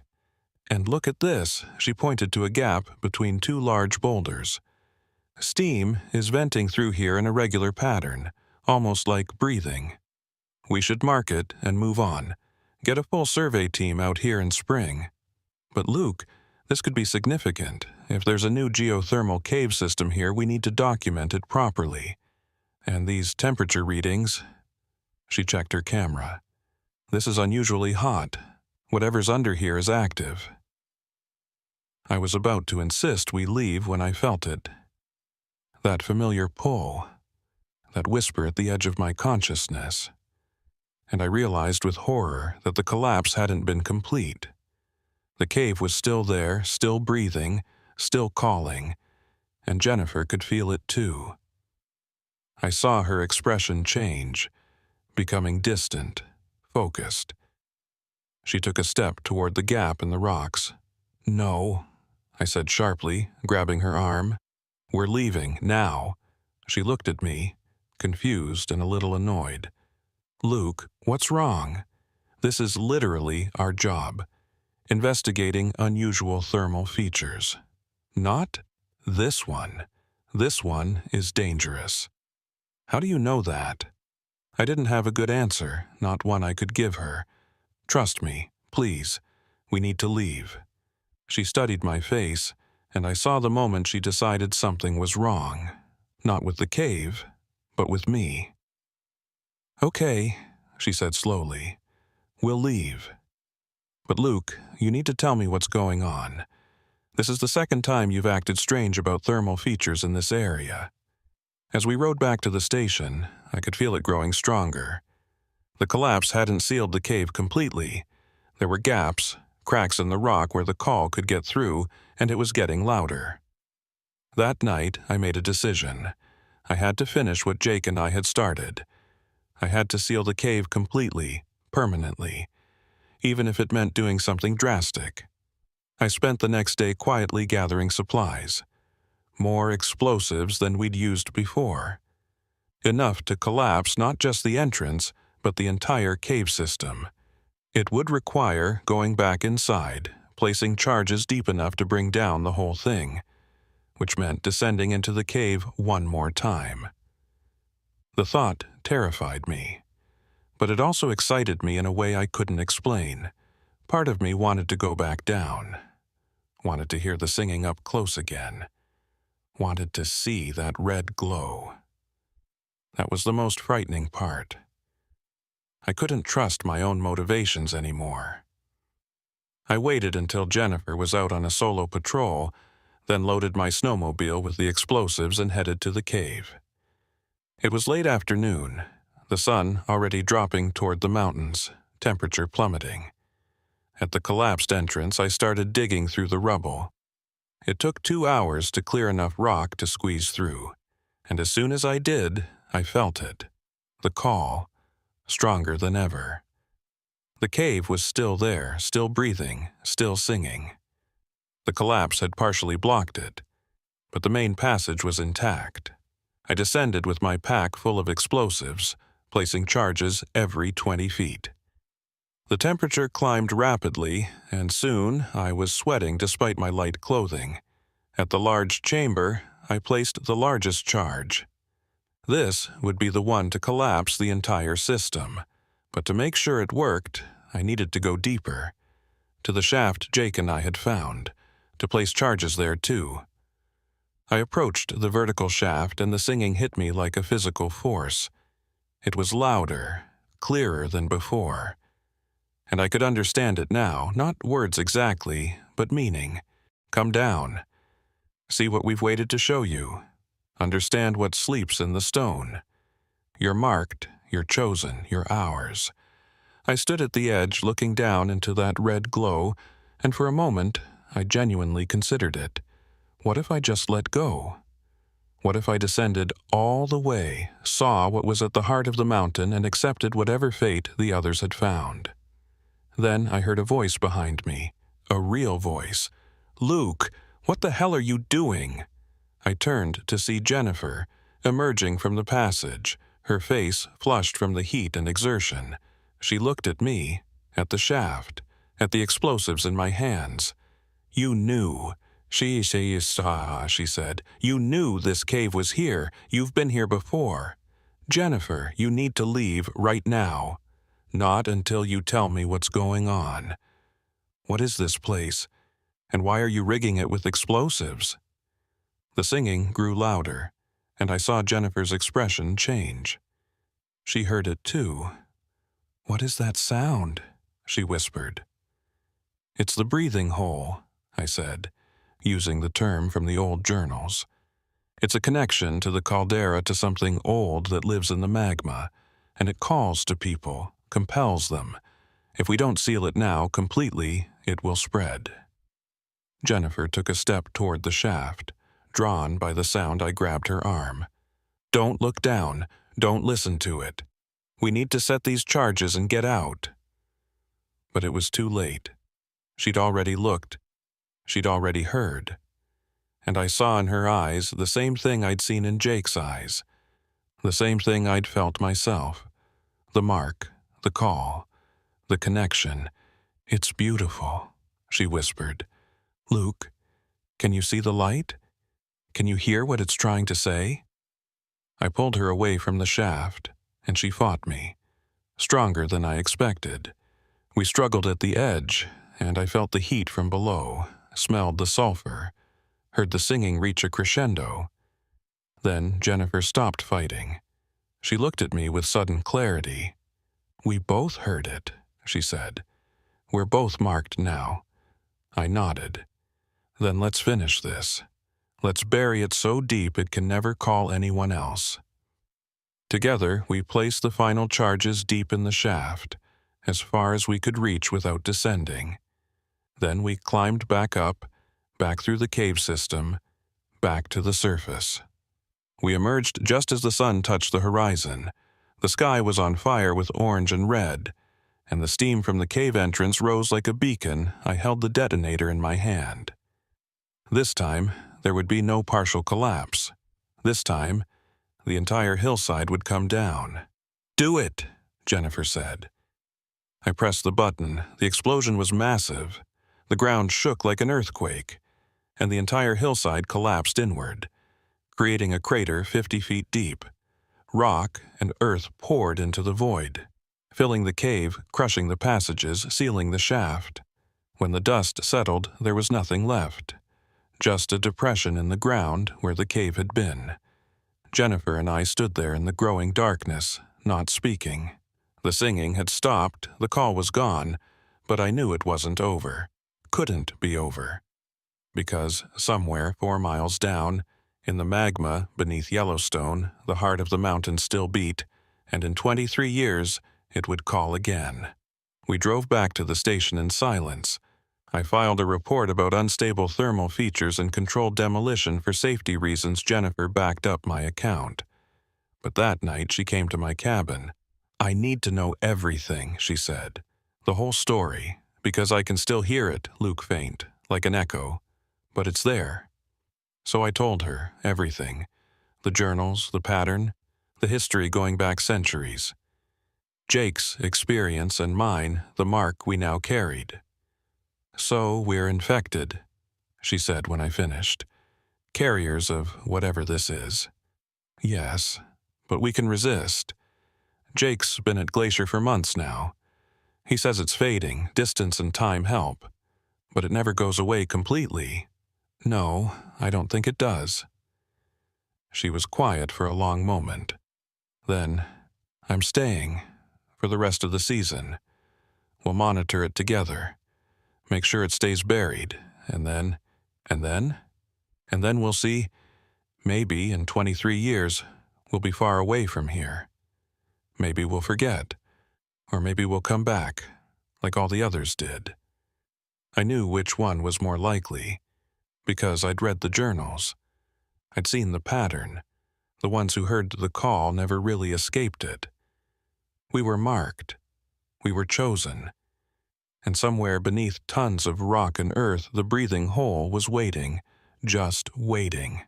And look at this," she pointed to a gap between two large boulders. "Steam is venting through here in a regular pattern, almost like breathing. We should mark it and move on. Get a full survey team out here in spring." "But Luke, this could be significant. If there's a new geothermal cave system here, we need to document it properly. And these temperature readings..." She checked her camera. "This is unusually hot. Whatever's under here is active." I was about to insist we leave when I felt it. That familiar pull, that whisper at the edge of my consciousness. And I realized with horror that the collapse hadn't been complete. The cave was still there, still breathing, still calling, and Jennifer could feel it too. I saw her expression change, becoming distant, focused. She took a step toward the gap in the rocks. "No," I said sharply, grabbing her arm. "We're leaving, now." She looked at me, confused and a little annoyed. "Luke, what's wrong? This is literally our job, investigating unusual thermal features. Not this one. This one is dangerous." "How do you know that?" I didn't have a good answer, not one I could give her. "Trust me, please. We need to leave." She studied my face, and I saw the moment she decided something was wrong. Not with the cave, but with me. "Okay," she said slowly. "We'll leave. But Luke, you need to tell me what's going on. This is the second time you've acted strange about thermal features in this area." As we rode back to the station, I could feel it growing stronger. The collapse hadn't sealed the cave completely. There were gaps, cracks in the rock where the call could get through, and it was getting louder. That night, I made a decision. I had to finish what Jake and I had started. I had to seal the cave completely, permanently, even if it meant doing something drastic. I spent the next day quietly gathering supplies. More explosives than we'd used before. Enough to collapse not just the entrance, but the entire cave system. It would require going back inside, placing charges deep enough to bring down the whole thing, which meant descending into the cave one more time. The thought terrified me, but it also excited me in a way I couldn't explain. Part of me wanted to go back down, wanted to hear the singing up close again, wanted to see that red glow. That was the most frightening part. I couldn't trust my own motivations anymore. I waited until Jennifer was out on a solo patrol, then loaded my snowmobile with the explosives and headed to the cave. It was late afternoon, the sun already dropping toward the mountains, temperature plummeting. At the collapsed entrance, I started digging through the rubble. It took 2 hours to clear enough rock to squeeze through, and as soon as I did, I felt it. The call, stronger than ever. The cave was still there, still breathing, still singing. The collapse had partially blocked it, but the main passage was intact. I descended with my pack full of explosives, placing charges every 20 feet. The temperature climbed rapidly, and soon I was sweating despite my light clothing. At the large chamber, I placed the largest charge. This would be the one to collapse the entire system, but to make sure it worked, I needed to go deeper, to the shaft Jake and I had found, to place charges there too. I approached the vertical shaft and the singing hit me like a physical force. It was louder, clearer than before. And I could understand it now, not words exactly, but meaning. Come down. See what we've waited to show you. Understand what sleeps in the stone. You're marked, you're chosen, you're ours. I stood at the edge looking down into that red glow, and for a moment I genuinely considered it. What if I just let go? What if I descended all the way, saw what was at the heart of the mountain, and accepted whatever fate the others had found? Then I heard a voice behind me, a real voice. "Luke, what the hell are you doing?" I turned to see Jennifer, emerging from the passage, her face flushed from the heat and exertion. She looked at me, at the shaft, at the explosives in my hands. "You knew," she said. "You knew this cave was here. You've been here before. Jennifer, you need to leave right now. Not until you tell me what's going on. What is this place? And why are you rigging it with explosives?" The singing grew louder, and I saw Jennifer's expression change. She heard it too. "What is that sound?" she whispered. "It's the breathing hole," I said. using the term from the old journals. It's a connection to the caldera, to something old that lives in the magma, and it calls to people, compels them. If we don't seal it now completely, it will spread. Jennifer took a step toward the shaft. Drawn by the sound, I grabbed her arm. Don't look down. Don't listen to it. We need to set these charges and get out. But it was too late. She'd already looked. She'd already heard. And I saw in her eyes the same thing I'd seen in Jake's eyes. The same thing I'd felt myself. The mark, the call, the connection. It's beautiful, she whispered. Luke, can you see the light? Can you hear what it's trying to say? I pulled her away from the shaft, and she fought me, stronger than I expected. We struggled at the edge, and I felt the heat from below, smelled the sulfur, heard the singing reach a crescendo. Then Jennifer stopped fighting. She looked at me with sudden clarity. We both heard it, she said. We're both marked now. I nodded. Then let's finish this. Let's bury it so deep it can never call anyone else. Together, we placed the final charges deep in the shaft, as far as we could reach without descending. Then we climbed back up, back through the cave system, back to the surface. We emerged just as the sun touched the horizon. The sky was on fire with orange and red, and the steam from the cave entrance rose like a beacon. I held the detonator in my hand. This time, there would be no partial collapse. This time, the entire hillside would come down. Do it, Jennifer said. I pressed the button. The explosion was massive. The ground shook like an earthquake, and the entire hillside collapsed inward, creating a crater 50 feet deep. Rock and earth poured into the void, filling the cave, crushing the passages, sealing the shaft. When the dust settled, there was nothing left, just a depression in the ground where the cave had been. Jennifer and I stood there in the growing darkness, not speaking. The singing had stopped, the call was gone, but I knew it wasn't over. Couldn't be over. Because somewhere 4 miles down, in the magma beneath Yellowstone, the heart of the mountain still beat, and in 23 years, it would call again. We drove back to the station in silence. I filed a report about unstable thermal features and controlled demolition for safety reasons. Jennifer backed up my account. But that night she came to my cabin. I need to know everything, she said. The whole story, because I can still hear it, Luke, faint, like an echo. But it's there. So I told her everything. The journals, the pattern, the history going back centuries. Jake's experience and mine, the mark we now carried. So we're infected, she said when I finished. Carriers of whatever this is. Yes, but we can resist. Jake's been at Glacier for months now. He says it's fading, distance and time help. But it never goes away completely. No, I don't think it does. She was quiet for a long moment. Then, I'm staying for the rest of the season. We'll monitor it together. Make sure it stays buried, and then we'll see. Maybe in 23 years, we'll be far away from here. Maybe we'll forget, or maybe we'll come back, like all the others did. I knew which one was more likely, because I'd read the journals. I'd seen the pattern. The ones who heard the call never really escaped it. We were marked. We were chosen. And somewhere beneath tons of rock and earth, the breathing hole was waiting, just waiting,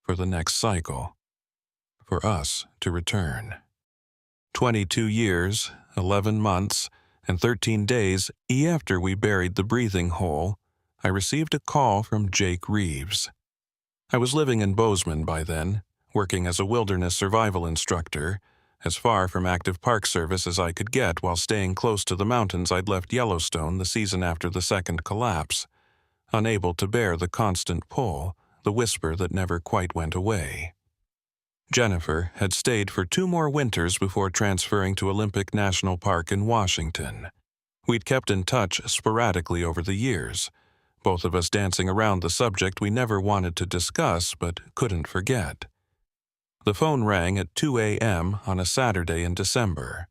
for the next cycle, for us to return. 22 years, 11 months, and 13 days after we buried the breathing hole, I received a call from Jake Reeves. I was living in Bozeman by then, working as a wilderness survival instructor, as far from active park service as I could get while staying close to the mountains. I'd left Yellowstone the season after the second collapse, unable to bear the constant pull, the whisper that never quite went away. Jennifer had stayed for 2 more winters before transferring to Olympic National Park in Washington. We'd kept in touch sporadically over the years, both of us dancing around the subject we never wanted to discuss but couldn't forget. The phone rang at 2 a.m. on a Saturday in December.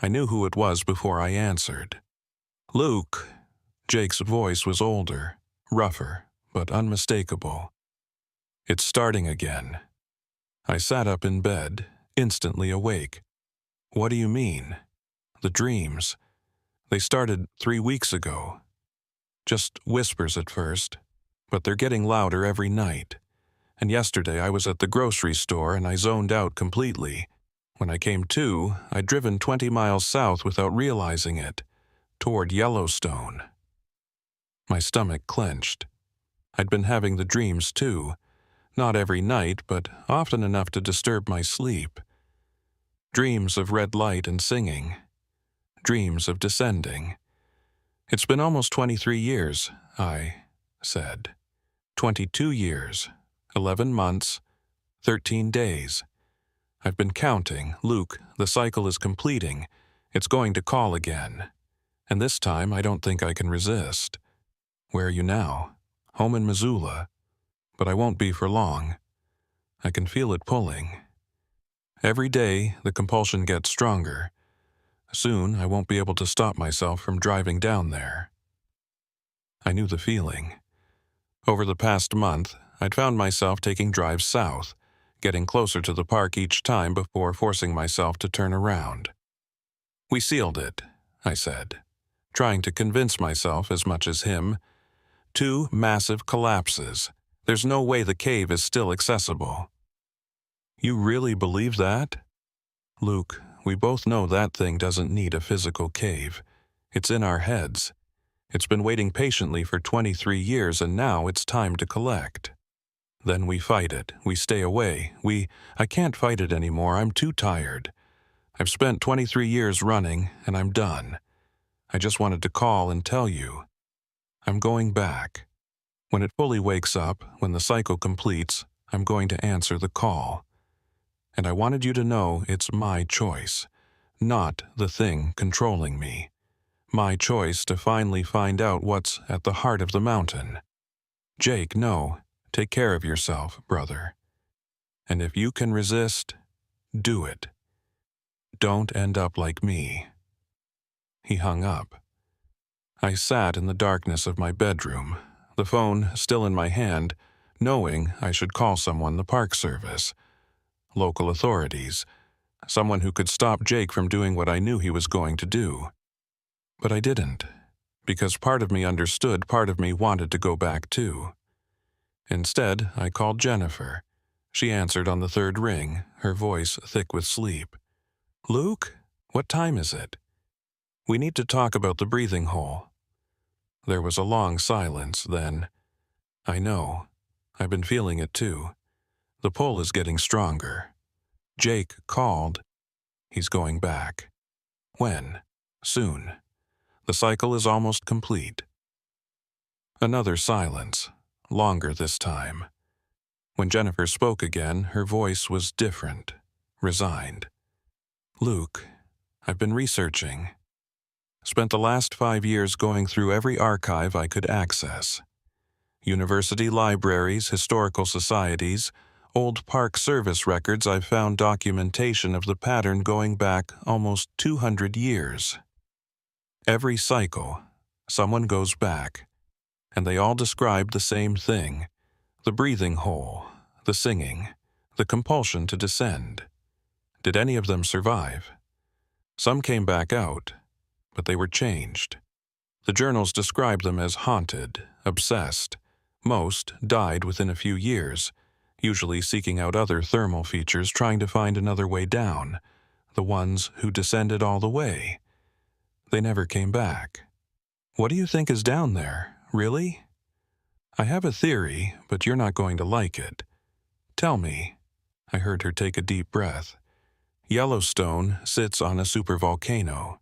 I knew who it was before I answered. "Luke." Jake's voice was older, rougher, but unmistakable. "It's starting again." I sat up in bed, instantly awake. "What do you mean?" "The dreams. They started 3 weeks ago. Just whispers at first, but they're getting louder every night. And yesterday I was at the grocery store and I zoned out completely. When I came to, I'd driven 20 miles south without realizing it, toward Yellowstone." My stomach clenched. I'd been having the dreams too, not every night, but often enough to disturb my sleep. Dreams of red light and singing. Dreams of descending. "It's been almost 23 years, I said. 22 years, 11 months, 13 days. I've been counting. Luke, the cycle is completing. It's going to call again. And this time I don't think I can resist." "Where are you now?" "Home in Missoula. But I won't be for long. I can feel it pulling. Every day the compulsion gets stronger. Soon I won't be able to stop myself from driving down there." I knew the feeling. Over the past month, I'd found myself taking drives south, getting closer to the park each time before forcing myself to turn around. "We sealed it," I said, trying to convince myself as much as him. 2 massive collapses. There's no way the cave is still accessible." "You really believe that?" "Luke, we both know that thing doesn't need a physical cave. It's in our heads. It's been waiting patiently for 23 years and now it's time to collect. Then we fight it. We stay away. I can't fight it anymore. I'm too tired. I've spent 23 years running and I'm done. I just wanted to call and tell you. I'm going back. When it fully wakes up, when the cycle completes, I'm going to answer the call. And I wanted you to know it's my choice, not the thing controlling me. My choice to finally find out what's at the heart of the mountain. Jake, no, take care of yourself, brother. And if you can resist, do it. Don't end up like me." He hung up. I sat in the darkness of my bedroom, the phone still in my hand, knowing I should call someone, the Park Service, local authorities, someone who could stop Jake from doing what I knew he was going to do. But I didn't, because part of me understood, part of me wanted to go back too. Instead, I called Jennifer. She answered on the 3rd ring, her voice thick with sleep. "Luke, what time is it? We need to talk about the breathing hole." There was a long silence, then. "I know. I've been feeling it too. The pull is getting stronger. Jake called. He's going back. When? Soon. The cycle is almost complete." Another silence, longer this time. When Jennifer spoke again, her voice was different, resigned. "Luke, I've been researching. Spent the last 5 years going through every archive I could access. University libraries, historical societies, old Park Service records. I've found documentation of the pattern going back almost 200 years. Every cycle, someone goes back, and they all describe the same thing: the breathing hole, the singing, the compulsion to descend. Did any of them survive? Some came back out, but they were changed. The journals describe them as haunted, obsessed. Most died within a few years, usually seeking out other thermal features, trying to find another way down. The ones who descended all the way, they never came back. What do you think is down there, really? I have a theory, but you're not going to like it. Tell me." I heard her take a deep breath. "Yellowstone sits on a supervolcano.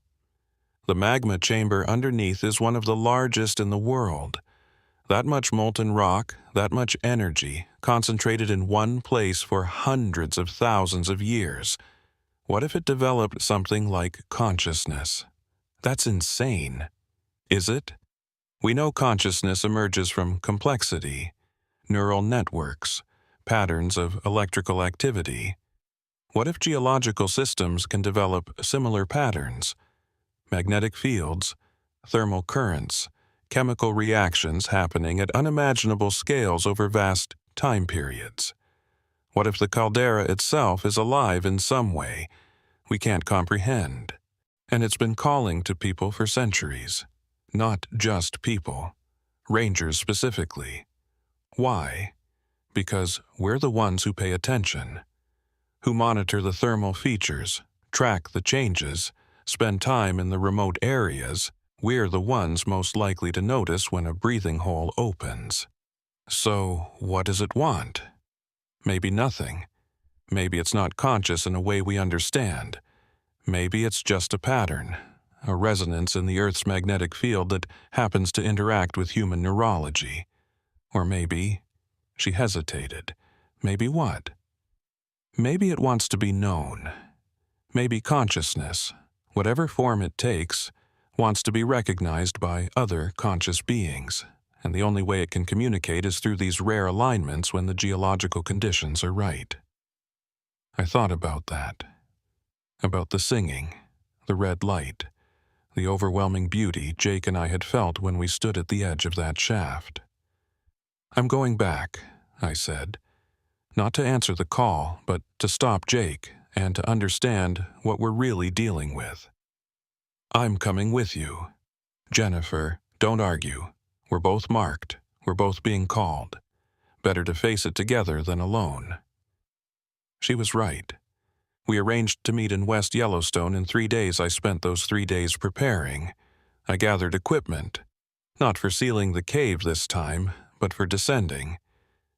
The magma chamber underneath is one of the largest in the world. That much molten rock, that much energy, concentrated in one place for hundreds of thousands of years. What if it developed something like consciousness? That's insane. Is it? We know consciousness emerges from complexity, neural networks, patterns of electrical activity. What if geological systems can develop similar patterns? Magnetic fields, thermal currents, chemical reactions happening at unimaginable scales over vast time periods. What if the caldera itself is alive in some way we can't comprehend? And it's been calling to people for centuries. Not just people. Rangers specifically. Why? Because we're the ones who pay attention, who monitor the thermal features, track the changes, spend time in the remote areas. We're the ones most likely to notice when a breathing hole opens. So, what does it want? Maybe nothing. Maybe it's not conscious in a way we understand. Maybe it's just a pattern, a resonance in the Earth's magnetic field that happens to interact with human neurology. Or maybe, she hesitated. Maybe what? Maybe it wants to be known. Maybe consciousness, whatever form it takes, wants to be recognized by other conscious beings, and the only way it can communicate is through these rare alignments when the geological conditions are right. I thought about that. About the singing, the red light, the overwhelming beauty Jake and I had felt when we stood at the edge of that shaft. "I'm going back," I said. Not to answer the call, but to stop Jake and to understand what we're really dealing with. "I'm coming with you. Jennifer, don't argue. We're both marked. We're both being called. Better to face it together than alone." She was right. We arranged to meet in West Yellowstone in 3 days. I spent those 3 days preparing. I gathered equipment, not for sealing the cave this time, but for descending.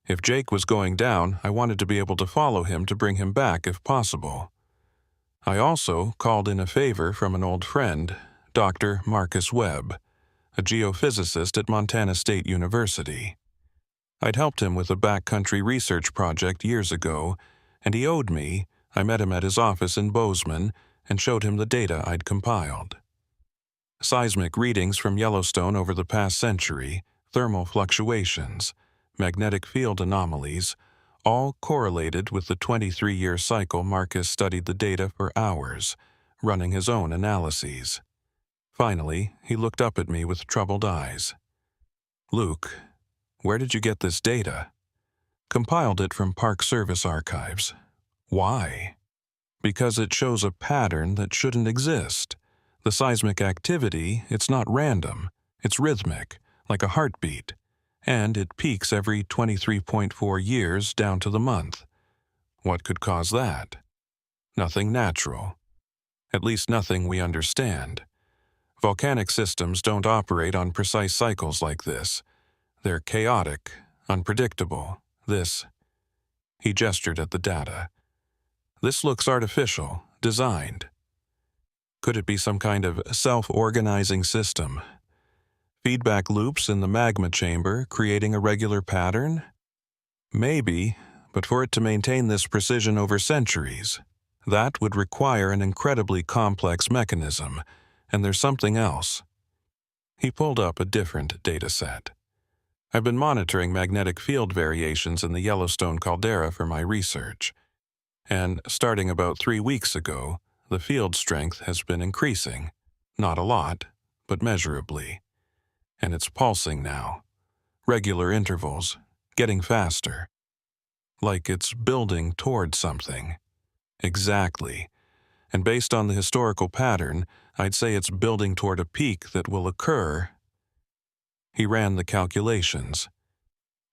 If Jake was going down, I wanted to be able to follow him to bring him back if possible. I also called in a favor from an old friend, Dr. Marcus Webb, a geophysicist at Montana State University. I'd helped him with a backcountry research project years ago, and he owed me. I met him at his office in Bozeman and showed him the data I'd compiled. Seismic readings from Yellowstone over the past century, thermal fluctuations, magnetic field anomalies, all correlated with the 23-year cycle. Marcus studied the data for hours, running his own analyses. Finally, he looked up at me with troubled eyes. "Luke, where did you get this data?" "Compiled it from Park Service archives." "Why?" "Because it shows a pattern that shouldn't exist. The seismic activity, it's not random. It's rhythmic, like a heartbeat. And it peaks every 23.4 years down to the month. What could cause that? Nothing natural. At least nothing we understand. Volcanic systems don't operate on precise cycles like this. They're chaotic, unpredictable. This..." He gestured at the data. "This looks artificial, designed. Could it be some kind of self-organizing system? Feedback loops in the magma chamber creating a regular pattern? Maybe, but for it to maintain this precision over centuries, that would require an incredibly complex mechanism, and there's something else." He pulled up a different data set. "I've been monitoring magnetic field variations in the Yellowstone caldera for my research. And starting about 3 weeks ago, the field strength has been increasing. Not a lot, but measurably. And it's pulsing now. Regular intervals, getting faster. Like it's building toward something." "Exactly. And based on the historical pattern, I'd say it's building toward a peak that will occur." He ran the calculations.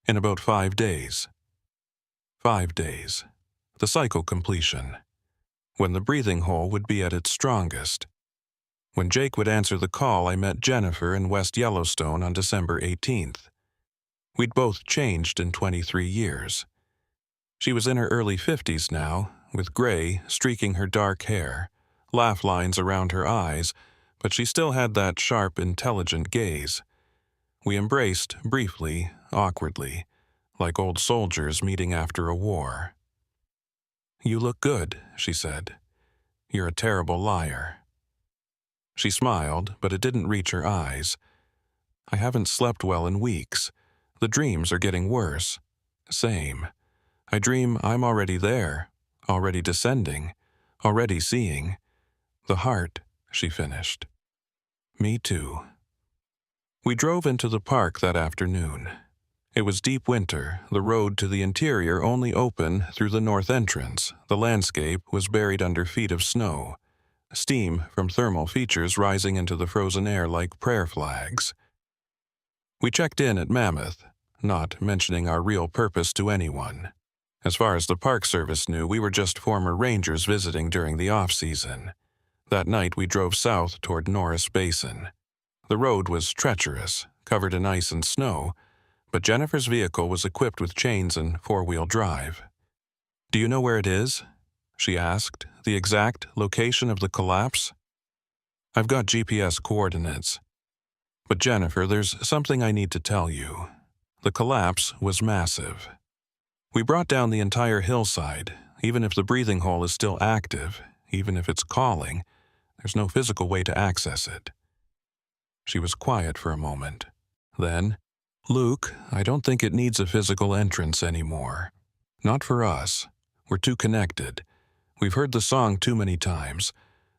"In about 5 days. 5 days. The cycle completion. When the breathing hole would be at its strongest. When Jake would answer the call, I met Jennifer in West Yellowstone on December 18th. We'd both changed in 23 years. She was in her early 50s now, with gray streaking her dark hair, laugh lines around her eyes, but she still had that sharp, intelligent gaze. We embraced briefly, awkwardly, like old soldiers meeting after a war. "You look good," she said. "You're a terrible liar." She smiled, but it didn't reach her eyes. I haven't slept well in weeks. The dreams are getting worse. Same. I dream I'm already there, already descending, already seeing. The heart, she finished. Me too. We drove into the park that afternoon. It was deep winter, the road to the interior only open through the north entrance. The landscape was buried under feet of snow, steam from thermal features rising into the frozen air like prayer flags. We checked in at Mammoth, not mentioning our real purpose to anyone. As far as the Park Service knew, we were just former rangers visiting during the off-season. That night we drove south toward Norris Basin. The road was treacherous, covered in ice and snow, but Jennifer's vehicle was equipped with chains and four-wheel drive. "Do you know where it is?" she asked, "the exact location of the collapse?" "I've got GPS coordinates. But Jennifer, there's something I need to tell you. The collapse was massive. We brought down the entire hillside. Even if the breathing hole is still active, even if it's calling, there's no physical way to access it." She was quiet for a moment. Then, "Luke, I don't think it needs a physical entrance anymore. Not for us. We're too connected. We've heard the song too many times.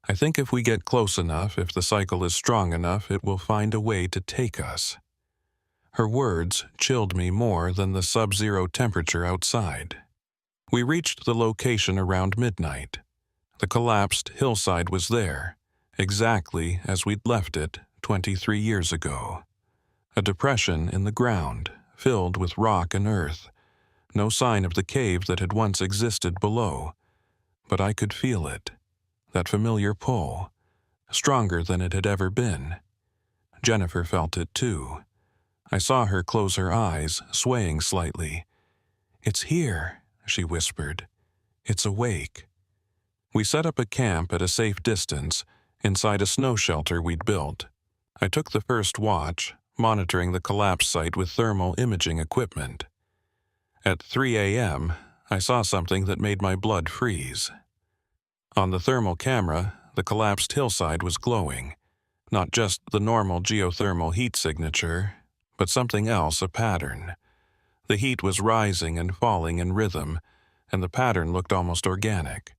I think if we get close enough, if the cycle is strong enough, it will find a way to take us." Her words chilled me more than the sub-zero temperature outside. We reached the location around midnight. The collapsed hillside was there, exactly as we'd left it 23 years ago. A depression in the ground, filled with rock and earth. No sign of the cave that had once existed below. But I could feel it, that familiar pull, stronger than it had ever been. Jennifer felt it too. I saw her close her eyes, swaying slightly. "It's here," she whispered. "It's awake." We set up a camp at a safe distance, inside a snow shelter we'd built. I took the first watch, monitoring the collapse site with thermal imaging equipment. At 3 a.m., I saw something that made my blood freeze. On the thermal camera, the collapsed hillside was glowing. Not just the normal geothermal heat signature, but something else, a pattern. The heat was rising and falling in rhythm, and the pattern looked almost organic,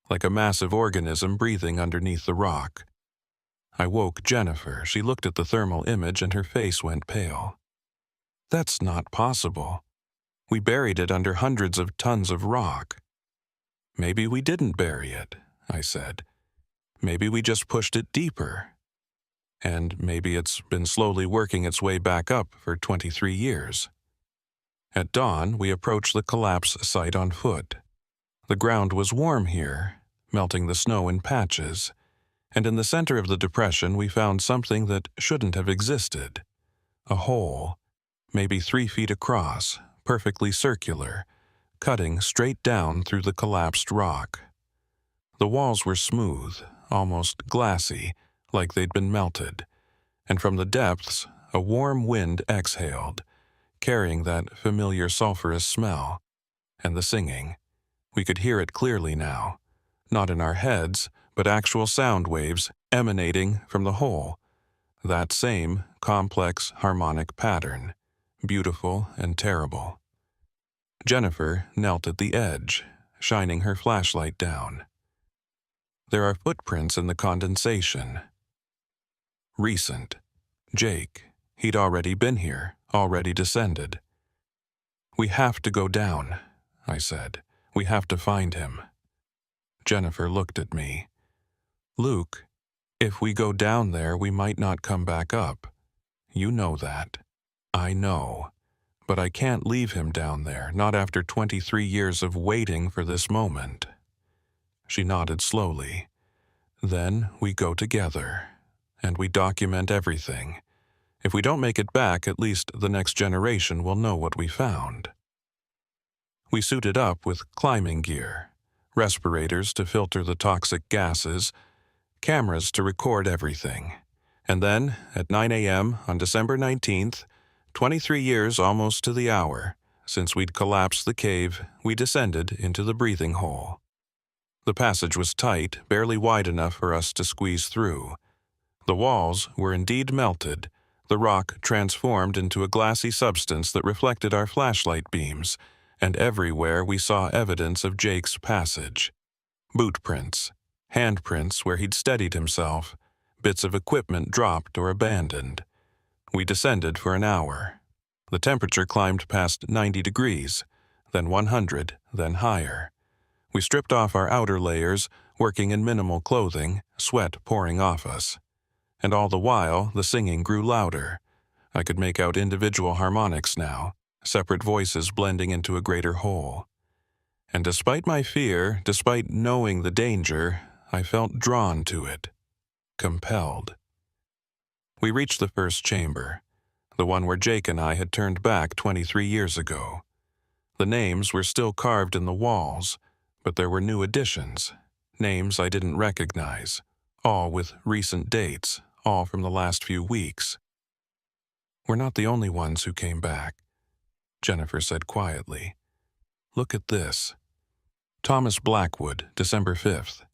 like a massive organism breathing underneath the rock. I woke Jennifer. She looked at the thermal image and her face went pale. "That's not possible. We buried it under hundreds of tons of rock." "Maybe we didn't bury it," I said. "Maybe we just pushed it deeper. And maybe it's been slowly working its way back up for 23 years. At dawn, we approached the collapse site on foot. The ground was warm here, melting the snow in patches, and in the center of the depression we found something that shouldn't have existed. A hole, maybe 3 feet across, perfectly circular, cutting straight down through the collapsed rock. The walls were smooth, almost glassy, like they'd been melted, and from the depths a warm wind exhaled, carrying that familiar sulfurous smell, and the singing. We could hear it clearly now, not in our heads, but actual sound waves emanating from the hole. That same complex harmonic pattern, beautiful and terrible. Jennifer knelt at the edge, shining her flashlight down. "There are footprints in the condensation. Recent. Jake. He'd already been here, already descended." "We have to go down," I said. "We have to find him." Jennifer looked at me. "Luke, if we go down there, we might not come back up. You know that." "I know. But I can't leave him down there, not after 23 years of waiting for this moment." She nodded slowly. "Then we go together, and we document everything. If we don't make it back, at least the next generation will know what we found." We suited up with climbing gear, respirators to filter the toxic gases, cameras to record everything. And then, at 9 a.m. on December 19th, 23 years almost to the hour, since we'd collapsed the cave, we descended into the breathing hole. The passage was tight, barely wide enough for us to squeeze through. The walls were indeed melted, The rock transformed into a glassy substance that reflected our flashlight beams, and everywhere we saw evidence of Jake's passage. Boot prints, handprints where he'd steadied himself, bits of equipment dropped or abandoned. We descended for an hour. The temperature climbed past 90 degrees, then 100, then higher. We stripped off our outer layers, working in minimal clothing, sweat pouring off us. And all the while, the singing grew louder. I could make out individual harmonics now, separate voices blending into a greater whole. And despite my fear, despite knowing the danger, I felt drawn to it, compelled. We reached the first chamber, the one where Jake and I had turned back 23 years ago. The names were still carved in the walls, but there were new additions, names I didn't recognize, all with recent dates, all from the last few weeks. "We're not the only ones who came back," Jennifer said quietly. "Look at this. Thomas Blackwood, December 5th.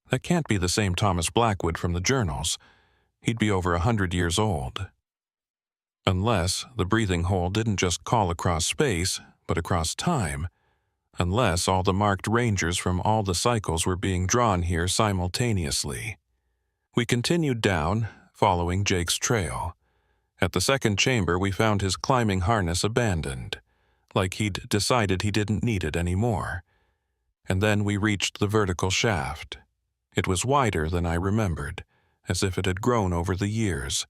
That can't be the same Thomas Blackwood from the journals. He'd be over 100 years old. Unless the breathing hole didn't just call across space, but across time. Unless all the marked rangers from all the cycles were being drawn here simultaneously." We continued down, following Jake's trail. At the second chamber, we found his climbing harness abandoned, like he'd decided he didn't need it anymore. And then we reached the vertical shaft. It was wider than I remembered, as if it had grown over the years.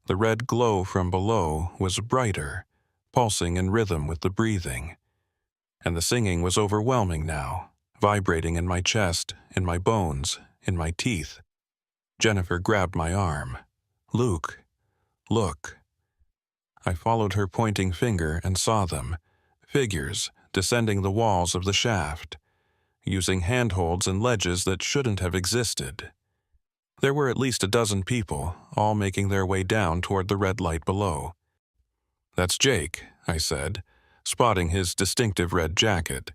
The red glow from below was brighter, pulsing in rhythm with the breathing. And the singing was overwhelming now, vibrating in my chest, in my bones, in my teeth. Jennifer grabbed my arm. "Luke, look." I followed her pointing finger and saw them, figures descending the walls of the shaft, using handholds and ledges that shouldn't have existed. There were at least a dozen people, all making their way down toward the red light below. "That's Jake," I said, spotting his distinctive red jacket.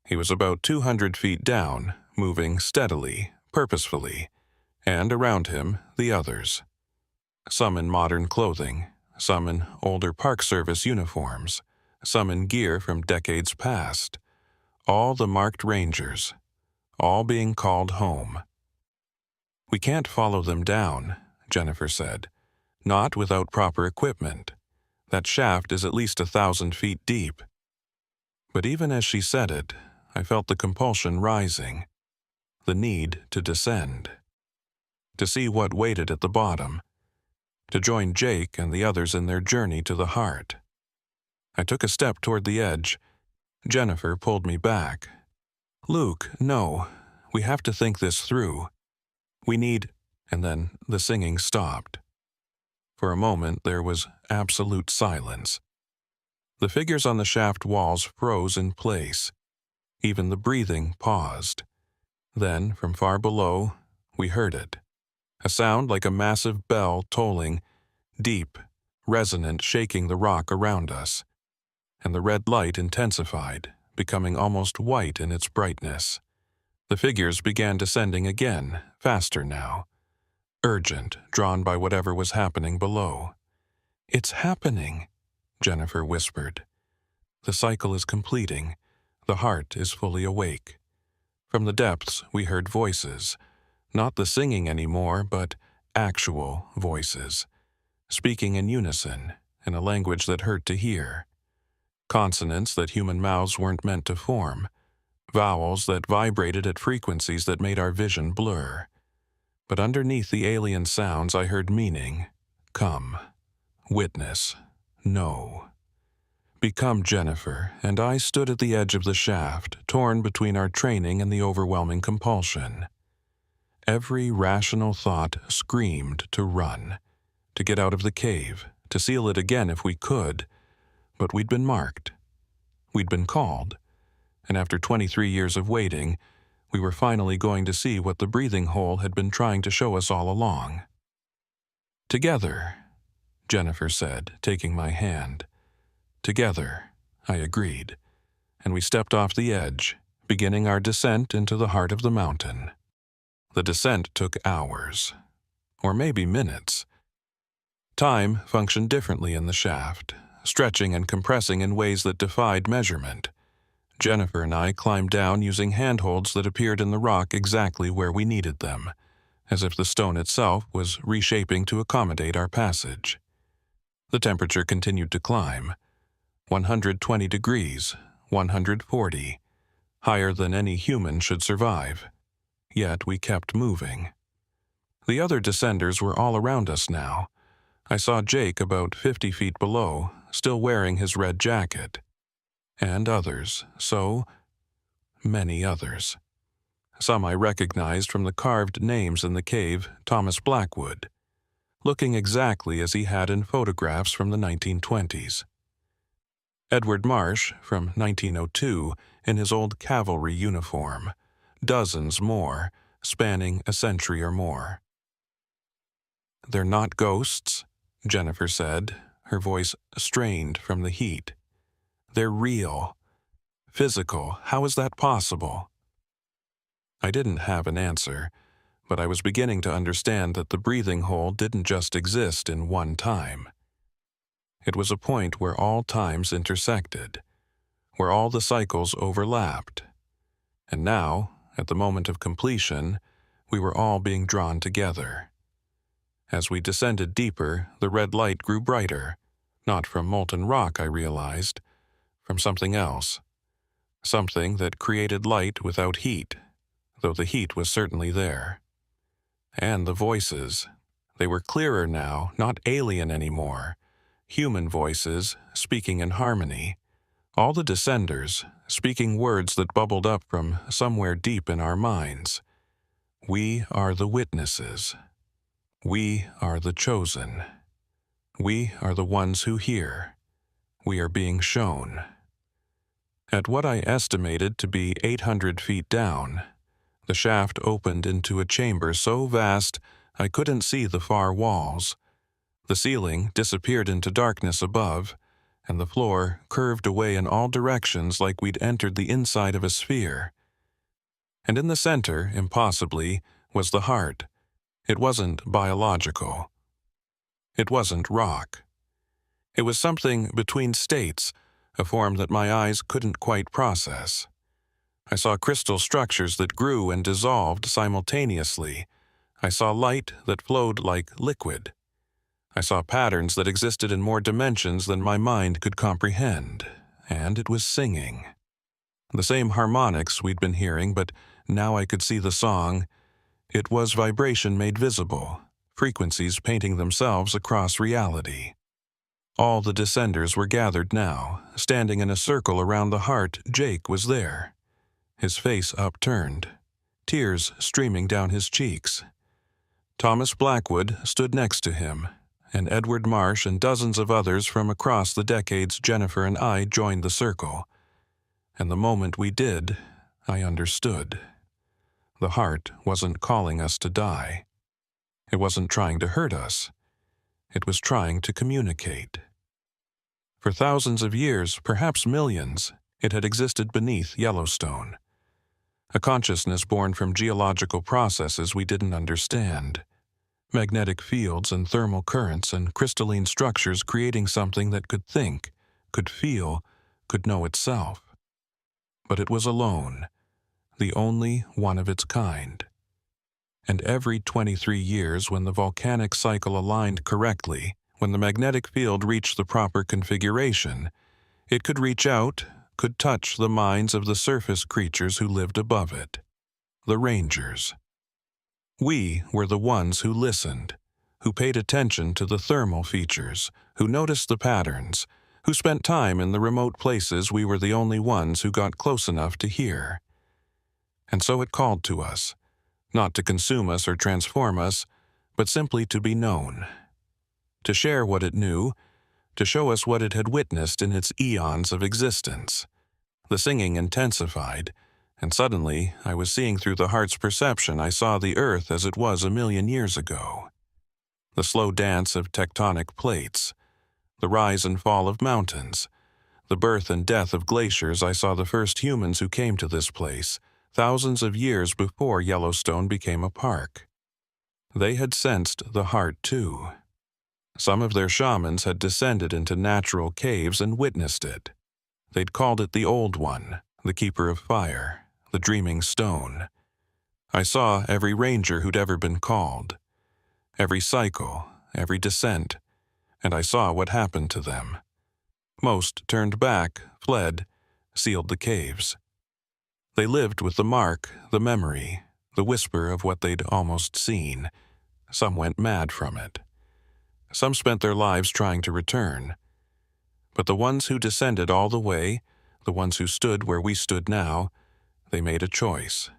He was about 200 feet down, moving steadily, purposefully, and around him, the others. Some in modern clothing, some in older Park Service uniforms, some in gear from decades past. All the marked rangers, all being called home. "We can't follow them down," Jennifer said. "Not without proper equipment. That shaft is at least 1,000 feet deep." But even as she said it, I felt the compulsion rising, the need to descend, to see what waited at the bottom, to join Jake and the others in their journey to the heart. I took a step toward the edge. Jennifer pulled me back. "Luke, no. We have to think this through. We need—" And then the singing stopped. For a moment there was absolute silence. The figures on the shaft walls froze in place. Even the breathing paused. Then, from far below, we heard it. A sound like a massive bell tolling, deep, resonant, shaking the rock around us. And the red light intensified, becoming almost white in its brightness. The figures began descending again, faster now. Urgent, drawn by whatever was happening below. "It's happening," Jennifer whispered. "The cycle is completing. The heart is fully awake." From the depths we heard voices. Not the singing anymore, but actual voices. Speaking in unison, in a language that hurt to hear. Consonants that human mouths weren't meant to form. Vowels that vibrated at frequencies that made our vision blur. But underneath the alien sounds I heard meaning. Come. Witness. Know. Become Jennifer, and I stood at the edge of the shaft, torn between our training and the overwhelming compulsion. Every rational thought screamed to run, to get out of the cave, to seal it again if we could. But we'd been marked. We'd been called. And after 23 years of waiting, we were finally going to see what the breathing hole had been trying to show us all along. "Together," Jennifer said, taking my hand. "Together," I agreed, and we stepped off the edge, beginning our descent into the heart of the mountain. The descent took hours, or maybe minutes. Time functioned differently in the shaft, stretching and compressing in ways that defied measurement. Jennifer and I climbed down using handholds that appeared in the rock exactly where we needed them, as if the stone itself was reshaping to accommodate our passage. The temperature continued to climb. 120 degrees, 140, higher than any human should survive. Yet we kept moving. The other descenders were all around us now. I saw Jake about 50 feet below, still wearing his red jacket. And others, so many others. Some I recognized from the carved names in the cave, Thomas Blackwood, looking exactly as he had in photographs from the 1920s. Edward Marsh, from 1902, in his old cavalry uniform. Dozens more, spanning a century or more. "They're not ghosts," Jennifer said, her voice strained from the heat. "They're real. Physical. How is that possible?" I didn't have an answer, but I was beginning to understand that the breathing hole didn't just exist in one time. It was a point where all times intersected, where all the cycles overlapped. And now, at the moment of completion, we were all being drawn together. As we descended deeper, the red light grew brighter, not from molten rock, I realized, from something else. Something that created light without heat, though the heat was certainly there. And the voices. They were clearer now, not alien anymore. Human voices, speaking in harmony. All the descenders, speaking words that bubbled up from somewhere deep in our minds. We are the witnesses. We are the chosen. We are the ones who hear. We are being shown. At what I estimated to be 800 feet down, the shaft opened into a chamber so vast I couldn't see the far walls. The ceiling disappeared into darkness above, and the floor curved away in all directions like we'd entered the inside of a sphere. And in the center, impossibly, was the heart. It wasn't biological. It wasn't rock. It was something between states, a form that my eyes couldn't quite process. I saw crystal structures that grew and dissolved simultaneously. I saw light that flowed like liquid. I saw patterns that existed in more dimensions than my mind could comprehend, and it was singing. The same harmonics we'd been hearing, but now I could see the song. It was vibration made visible, frequencies painting themselves across reality. All the descenders were gathered now, standing in a circle around the heart. Jake was there, his face upturned, tears streaming down his cheeks. Thomas Blackwood stood next to him, and Edward Marsh and dozens of others from across the decades Jennifer and I joined the circle. And the moment we did, I understood. The heart wasn't calling us to die. It wasn't trying to hurt us. It was trying to communicate. For thousands of years, perhaps millions, it had existed beneath Yellowstone. A consciousness born from geological processes we didn't understand. Magnetic fields and thermal currents and crystalline structures creating something that could think, could feel, could know itself. But it was alone, the only one of its kind. And every 23 years, when the volcanic cycle aligned correctly, when the magnetic field reached the proper configuration, it could reach out, could touch the minds of the surface creatures who lived above it, the rangers. We were the ones who listened, who paid attention to the thermal features, who noticed the patterns, who spent time in the remote places we were the only ones who got close enough to hear. And so it called to us, not to consume us or transform us, but simply to be known, to share what it knew, to show us what it had witnessed in its eons of existence. The singing intensified, and suddenly I was seeing through the heart's perception. I saw the earth as it was 1,000,000 years ago. The slow dance of tectonic plates, the rise and fall of mountains, the birth and death of glaciers. I saw the first humans who came to this place, thousands of years before Yellowstone became a park. They had sensed the heart too. Some of their shamans had descended into natural caves and witnessed it. They'd called it the Old One, the Keeper of Fire, the Dreaming Stone. I saw every ranger who'd ever been called, every cycle, every descent, and I saw what happened to them. Most turned back, fled, sealed the caves. They lived with the mark, the memory, the whisper of what they'd almost seen. Some went mad from it. Some spent their lives trying to return. But the ones who descended all the way, the ones who stood where we stood now, they made a choice.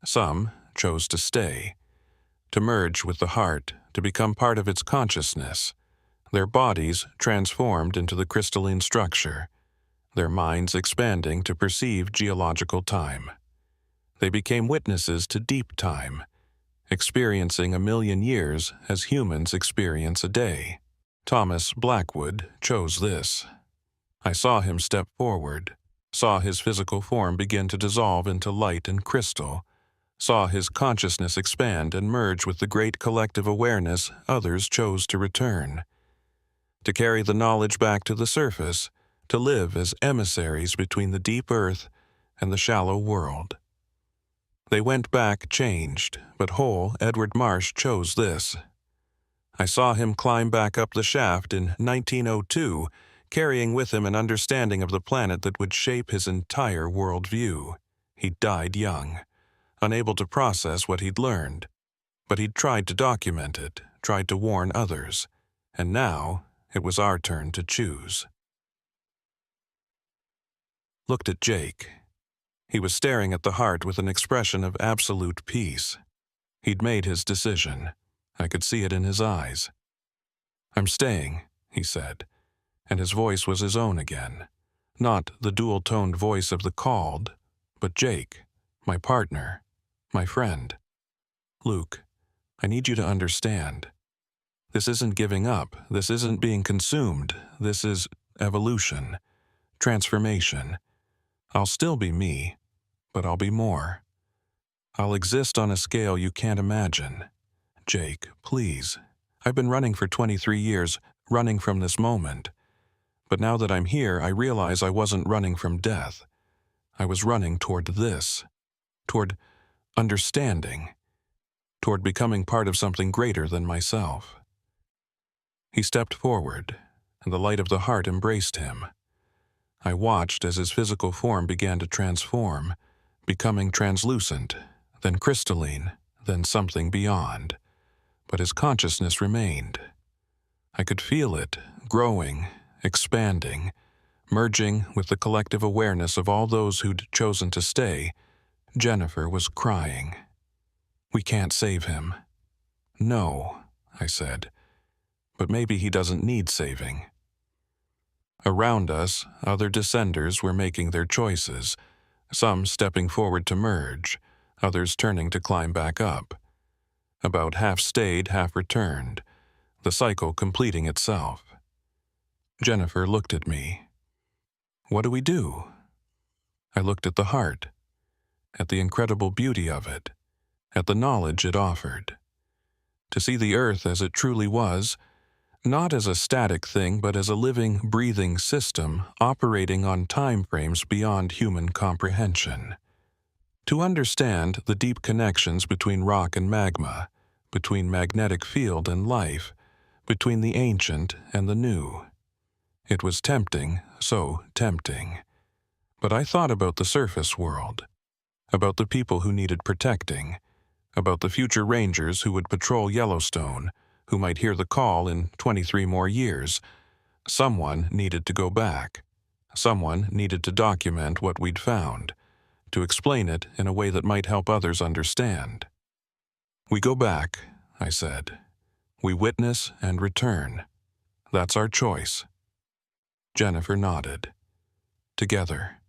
Some chose to stay, to merge with the heart, to become part of its consciousness, their bodies transformed into the crystalline structure, their minds expanding to perceive geological time. They became witnesses to deep time, experiencing 1,000,000 years as humans experience a day. Thomas Blackwood chose this. I saw him step forward, saw his physical form begin to dissolve into light and crystal, saw his consciousness expand and merge with the great collective awareness others chose to return, to carry the knowledge back to the surface, to live as emissaries between the deep earth and the shallow world. They went back changed, but whole. Edward Marsh chose this. I saw him climb back up the shaft in 1902, carrying with him an understanding of the planet that would shape his entire worldview. He died young, unable to process what he'd learned, but he'd tried to document it, tried to warn others, and now it was our turn to choose. Looked at Jake. He was staring at the heart with an expression of absolute peace. He'd made his decision. I could see it in his eyes. "I'm staying," he said, and his voice was his own again. Not the dual-toned voice of the called, but Jake, my partner, my friend. "Luke, I need you to understand. This isn't giving up. This isn't being consumed. This is evolution, transformation. I'll still be me, but I'll be more. I'll exist on a scale you can't imagine. Jake, please. I've been running for 23 years, running from this moment. But now that I'm here, I realize I wasn't running from death. I was running toward this, toward understanding, toward becoming part of something greater than myself." He stepped forward, and the light of the heart embraced him. I watched as his physical form began to transform, becoming translucent, then crystalline, then something beyond. But his consciousness remained. I could feel it, growing, expanding, merging with the collective awareness of all those who'd chosen to stay. Jennifer was crying. "We can't save him." "No," I said, "but maybe he doesn't need saving." Around us, other descenders were making their choices, some stepping forward to merge, others turning to climb back up. About half stayed, half returned, the cycle completing itself. Jennifer looked at me. "What do we do?" I looked at the heart, at the incredible beauty of it, at the knowledge it offered. To see the earth as it truly was, not as a static thing, but as a living, breathing system operating on time frames beyond human comprehension. To understand the deep connections between rock and magma, between magnetic field and life, between the ancient and the new. It was tempting, so tempting. But I thought about the surface world, about the people who needed protecting, about the future rangers who would patrol Yellowstone, who might hear the call in 23 more years. Someone needed to go back. Someone needed to document what we'd found, to explain it in a way that might help others understand. "We go back," I said. "We witness and return. That's our choice." Jennifer nodded. Together.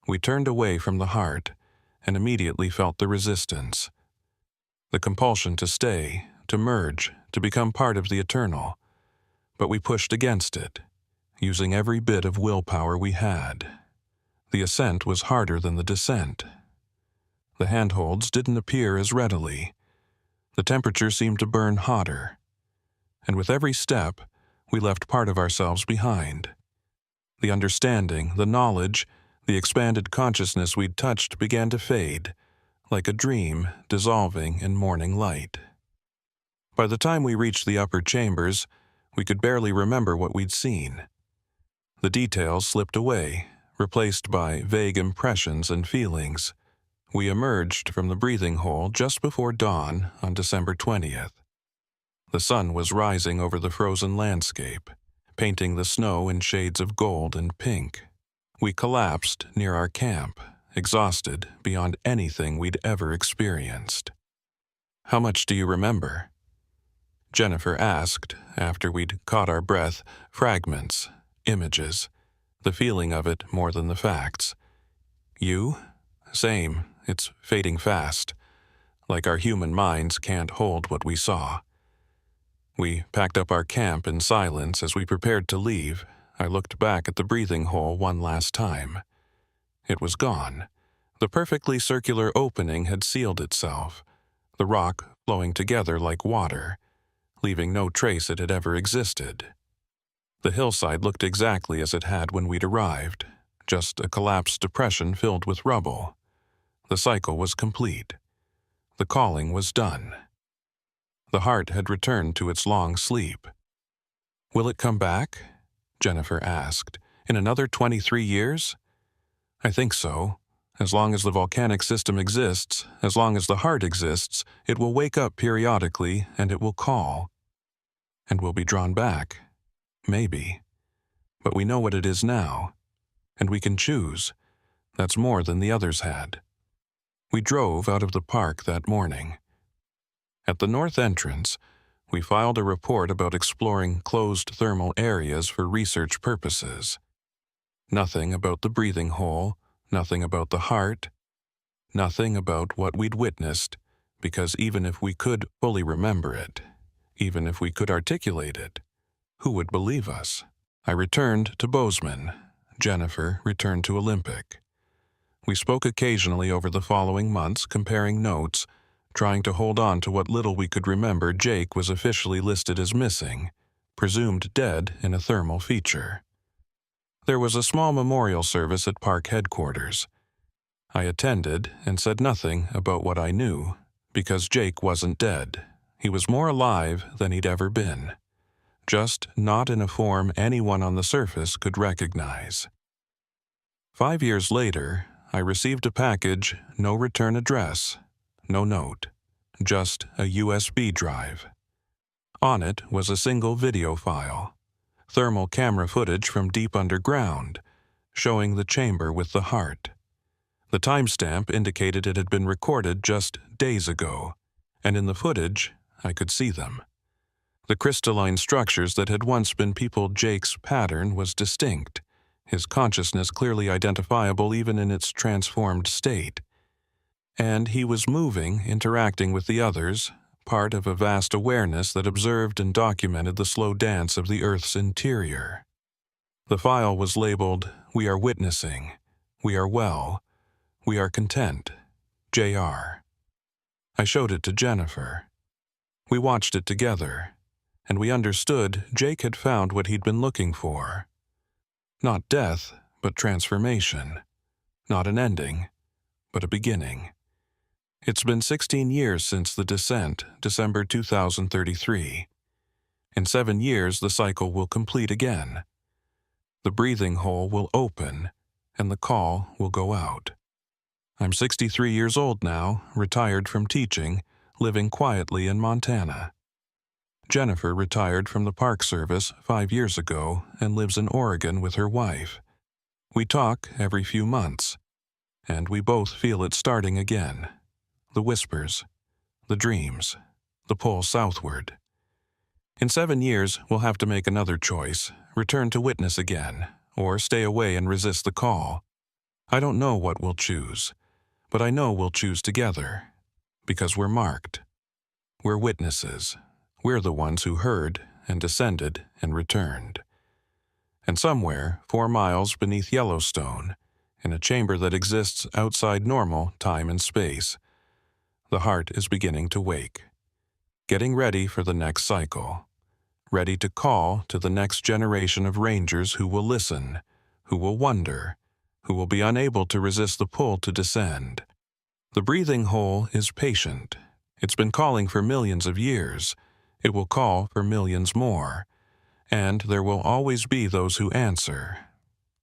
We turned away from the heart and immediately felt the resistance. The compulsion to stay, to merge, to become part of the eternal. But we pushed against it, using every bit of willpower we had. The ascent was harder than the descent. The handholds didn't appear as readily. The temperature seemed to burn hotter. and with every step, we left part of ourselves behind. The understanding, the knowledge, the expanded consciousness we'd touched began to fade, like a dream dissolving in morning light. By the time we reached the upper chambers, we could barely remember what we'd seen. The details slipped away, replaced by vague impressions and feelings. We emerged from the breathing hole just before dawn on December 20th. The sun was rising over the frozen landscape, painting the snow in shades of gold and pink. We collapsed near our camp, exhausted beyond anything we'd ever experienced. "How much do you remember?" Jennifer asked, after we'd caught our breath, fragments, images, the feeling of it more than the facts. "You? Same, it's fading fast, like our human minds can't hold what we saw." We packed up our camp in silence as we prepared to leave. I looked back at the breathing hole one last time. It was gone. The perfectly circular opening had sealed itself, the rock flowing together like water, leaving no trace it had ever existed. The hillside looked exactly as it had when we'd arrived, just a collapsed depression filled with rubble. The cycle was complete. The calling was done. The heart had returned to its long sleep. "Will it come back?" Jennifer asked. "In another 23 years?" "I think so. As long as the volcanic system exists, as long as the heart exists, it will wake up periodically and it will call. And we'll be drawn back. Maybe. But we know what it is now. And we can choose. That's more than the others had." We drove out of the park that morning. At the north entrance, we filed a report about exploring closed thermal areas for research purposes. Nothing about the breathing hole, nothing about the heart, nothing about what we'd witnessed, because even if we could fully remember it, even if we could articulate it, who would believe us? I returned to Bozeman. Jennifer returned to Olympic. We spoke occasionally over the following months, comparing notes, trying to hold on to what little we could remember. Jake was officially listed as missing, presumed dead in a thermal feature. There was a small memorial service at park headquarters. I attended and said nothing about what I knew, because Jake wasn't dead. He was more alive than he'd ever been, just not in a form anyone on the surface could recognize. 5 years later, I received a package, no return address, no note, just a USB drive. On it was a single video file, thermal camera footage from deep underground, showing the chamber with the heart. The timestamp indicated it had been recorded just days ago, and in the footage, I could see them. The crystalline structures that had once been peopled Jake's pattern was distinct, his consciousness clearly identifiable even in its transformed state. And he was moving, interacting with the others, part of a vast awareness that observed and documented the slow dance of the Earth's interior. The file was labeled, "We are witnessing, we are well, we are content, J.R." I showed it to Jennifer. We watched it together, and we understood Jake had found what he'd been looking for. Not death, but transformation. Not an ending, but a beginning. It's been 16 years since the descent, December 2033. In 7 years, the cycle will complete again. The breathing hole will open, and the call will go out. I'm 63 years old now, retired from teaching, living quietly in Montana. Jennifer retired from the Park Service 5 years ago and lives in Oregon with her wife. We talk every few months, and we both feel it starting again. The whispers, the dreams, the pull southward. In 7 years, we'll have to make another choice, return to witness again, or stay away and resist the call. I don't know what we'll choose, but I know we'll choose together, because we're marked. We're witnesses. We're the ones who heard and descended and returned. And somewhere, 4 miles beneath Yellowstone, in a chamber that exists outside normal time and space, the heart is beginning to wake, getting ready for the next cycle, ready to call to the next generation of rangers who will listen, who will wonder, who will be unable to resist the pull to descend. The breathing hole is patient. It's been calling for millions of years. It will call for millions more. And there will always be those who answer.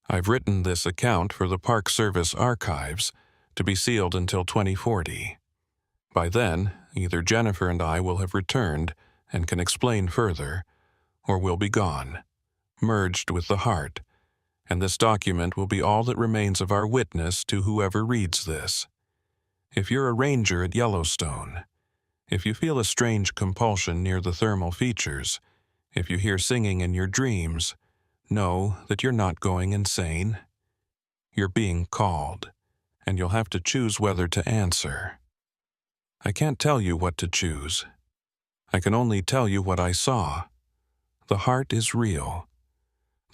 I've written this account for the Park Service archives to be sealed until 2040. By then, either Jennifer and I will have returned and can explain further, or we'll be gone, merged with the heart, and this document will be all that remains of our witness to whoever reads this. If you're a ranger at Yellowstone, if you feel a strange compulsion near the thermal features, if you hear singing in your dreams, know that you're not going insane. You're being called, and you'll have to choose whether to answer. I can't tell you what to choose. I can only tell you what I saw. The heart is real.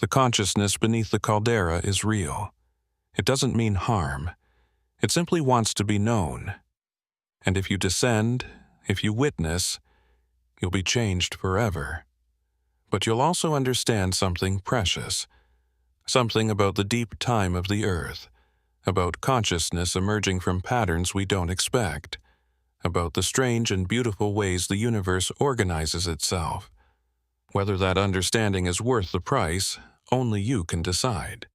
The consciousness beneath the caldera is real. It doesn't mean harm. It simply wants to be known. And if you descend, if you witness, you'll be changed forever. But you'll also understand something precious, something about the deep time of the earth, about consciousness emerging from patterns we don't expect, about the strange and beautiful ways the universe organizes itself. Whether that understanding is worth the price, only you can decide.